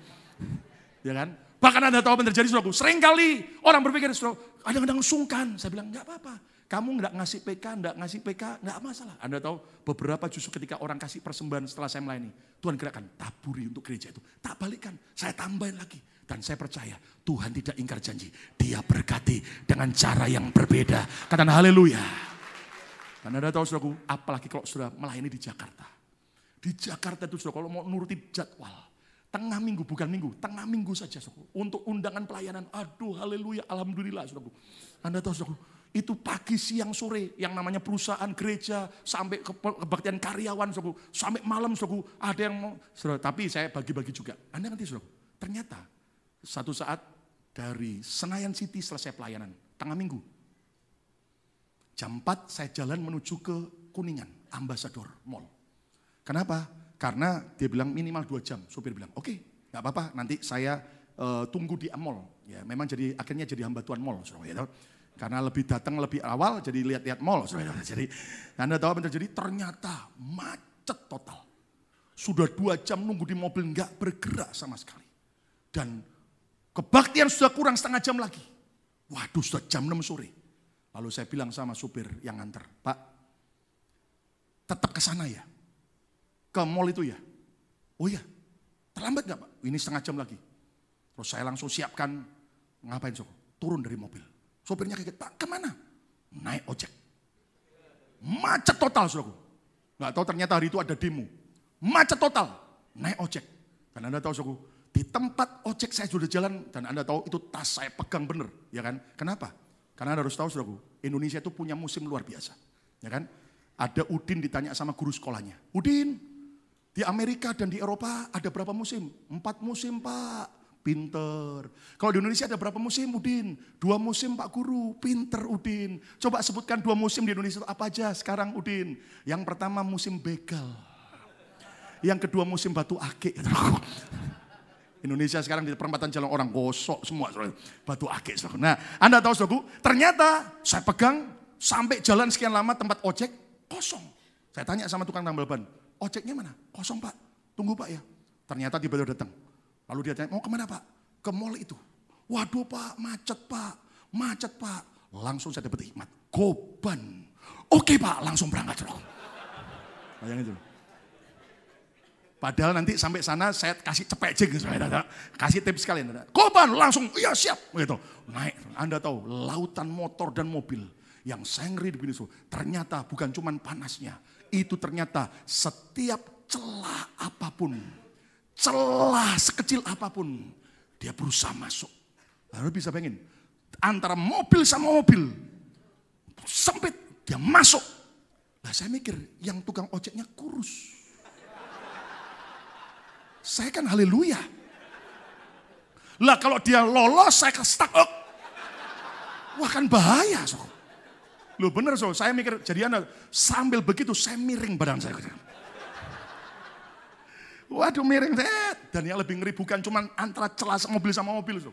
Ya kan? Bahkan Anda tahu apa yang terjadi, saudaraku. Seringkali orang berpikir, saudara, kadang-kadang sungkan. Saya bilang, enggak apa-apa. Kamu enggak ngasih PK, enggak masalah. Anda tahu beberapa justru ketika orang kasih persembahan setelah saya melayani. Tuhan gerakan, taburi untuk gereja itu. Tak balikkan, saya tambahin lagi. Dan saya percaya Tuhan tidak ingkar janji. Dia berkati dengan cara yang berbeda. Katakan haleluya. Dan Anda tahu, saudaraku, apalagi kalau sudah melayani di Jakarta. Di Jakarta itu, saudara, kalau mau nuruti jadwal, tengah minggu, bukan minggu, tengah minggu saja, saudara. Untuk undangan pelayanan, aduh haleluya, alhamdulillah, saudara. Anda tahu, saudara, itu pagi, siang, sore, yang namanya perusahaan, gereja, sampai kebaktian karyawan, saudara. Sampai malam, saudara, ada yang mau, saudara. Tapi saya bagi-bagi juga. Anda ngerti, saudara, ternyata satu saat dari Senayan City selesai pelayanan, tengah minggu. Jam 4 saya jalan menuju ke Kuningan, Ambassador Mall. Kenapa? Karena dia bilang minimal 2 jam. Supir bilang, oke, gak apa-apa, nanti saya tunggu di mall. Ya, memang akhirnya jadi hamba Tuhan mall. Saudara, karena lebih datang lebih awal, jadi lihat-lihat mall. Saudara. Jadi Anda tahu apa yang terjadi? Ternyata macet total. Sudah 2 jam nunggu di mobil, gak bergerak sama sekali. Dan kebaktian sudah kurang setengah jam lagi. Waduh, sudah jam 6 sore. Lalu saya bilang sama supir yang nganter, Pak, tetap ke sana ya? Ke mall itu ya? Oh iya, terlambat gak Pak? Ini setengah jam lagi. Terus saya langsung siapkan, ngapain so? Turun dari mobil. Supirnya kaget, Pak kemana? Naik ojek. Macet total, saudaraku. Gak tahu ternyata hari itu ada demo. Macet total, naik ojek. Dan Anda tahu, saudaraku, di tempat ojek saya sudah jalan, dan Anda tahu itu tas saya pegang bener, ya kan? Kenapa? Karena Anda harus tahu, saudaraku, Indonesia itu punya musim luar biasa. Ya kan? Ada Udin ditanya sama guru sekolahnya. Udin, di Amerika dan di Eropa ada berapa musim? 4 musim Pak. Pinter. Kalau di Indonesia ada berapa musim, Udin? 2 musim, Pak Guru. Pinter, Udin. Coba sebutkan 2 musim di Indonesia itu apa aja sekarang, Udin? Yang pertama musim begal. Yang kedua musim batu akik. Indonesia sekarang di perempatan jalan orang gosok semua. Batu akik. Nah, Anda tahu, saudaraku, ternyata saya pegang sampai jalan sekian lama tempat ojek kosong. Saya tanya sama tukang tambal ban, ojeknya mana? Kosong, Pak. Tunggu, Pak, ya. Ternyata tiba-tiba datang. Lalu dia tanya, mau kemana, Pak? Ke mall itu. Waduh, Pak, macet, Pak. Macet, Pak. Langsung saya dapat hikmat. Goban. Oke, Pak, langsung berangkat. Bayangin itu. Padahal nanti sampai sana saya kasih cepet jeng. Kasih tips kalian. Goban, langsung, iya siap. Gitu. Naik, Anda tahu, lautan motor dan mobil. Yang saya ngeri begini, ternyata bukan cuma panasnya. Itu ternyata setiap celah apapun, celah sekecil apapun, dia berusaha masuk. Lalu bisa bayangin, antara mobil sama mobil, sempit, dia masuk. Nah saya mikir, yang tukang ojeknya kurus. Saya kan haleluya. Lah kalau dia lolos, saya stuck up. Wah kan bahaya, Loh bener, saya mikir, jadi sambil begitu saya miring badan saya. Waduh miring, dan yang lebih ngeri bukan cuma antara celah mobil sama mobil.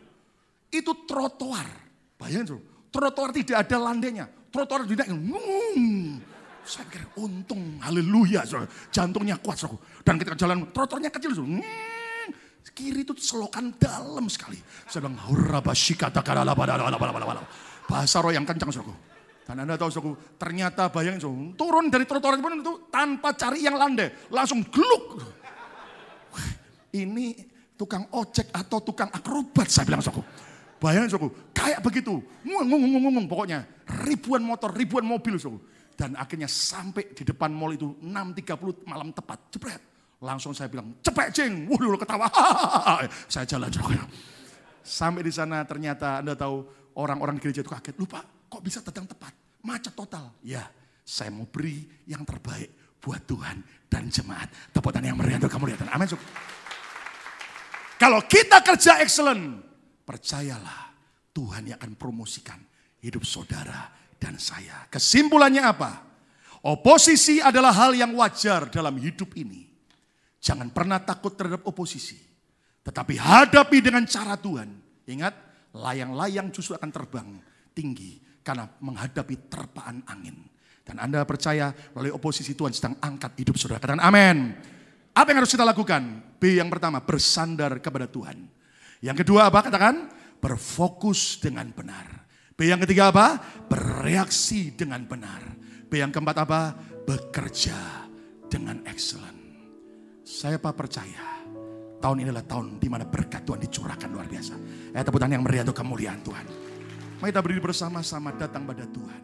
Itu trotoar, bayangin, trotoar tidak ada landainya, trotoar tidak, saya pikir untung, haleluya, jantungnya kuat. Dan ketika jalan, trotoarnya kecil, kiri itu selokan dalam sekali. Saya bilang, bahasa roh yang kencang, Dan Anda tahu, ternyata bayangin, turun dari trotoar itu tanpa cari yang landai, langsung geluk. Ini tukang ojek atau tukang akrobat, saya bilang, Bayangin, kayak begitu, ngomong, pokoknya ribuan motor, ribuan mobil, Dan akhirnya sampai di depan mall itu 6.30 malam tepat, jepret. Langsung saya bilang, cepet jeng, waduh ketawa, saya jalan. Sampai di sana ternyata Anda tahu orang-orang di gereja itu kaget, lupa. Kok bisa datang tepat? Macet total. Ya, saya mau beri yang terbaik buat Tuhan dan jemaat. Tepuk tangan yang meriah untuk kamu lihat. Amin. Kalau kita kerja excellent, percayalah Tuhan yang akan promosikan hidup saudara dan saya. Kesimpulannya apa? Oposisi adalah hal yang wajar dalam hidup ini. Jangan pernah takut terhadap oposisi. Tetapi hadapi dengan cara Tuhan. Ingat, layang-layang justru akan terbang tinggi karena menghadapi terpaan angin. Dan Anda percaya melalui oposisi Tuhan sedang angkat hidup saudara. Katakan amin. Apa yang harus kita lakukan? B yang pertama, bersandar kepada Tuhan. Yang kedua apa? Katakan, berfokus dengan benar. B yang ketiga apa? Bereaksi dengan benar. B yang keempat apa? Bekerja dengan excellent. Saya percaya tahun ini adalah tahun di mana berkat Tuhan dicurahkan luar biasa. Tepuk tangan yang meriah untuk kemuliaan Tuhan. Mari kita berdiri bersama-sama datang pada Tuhan.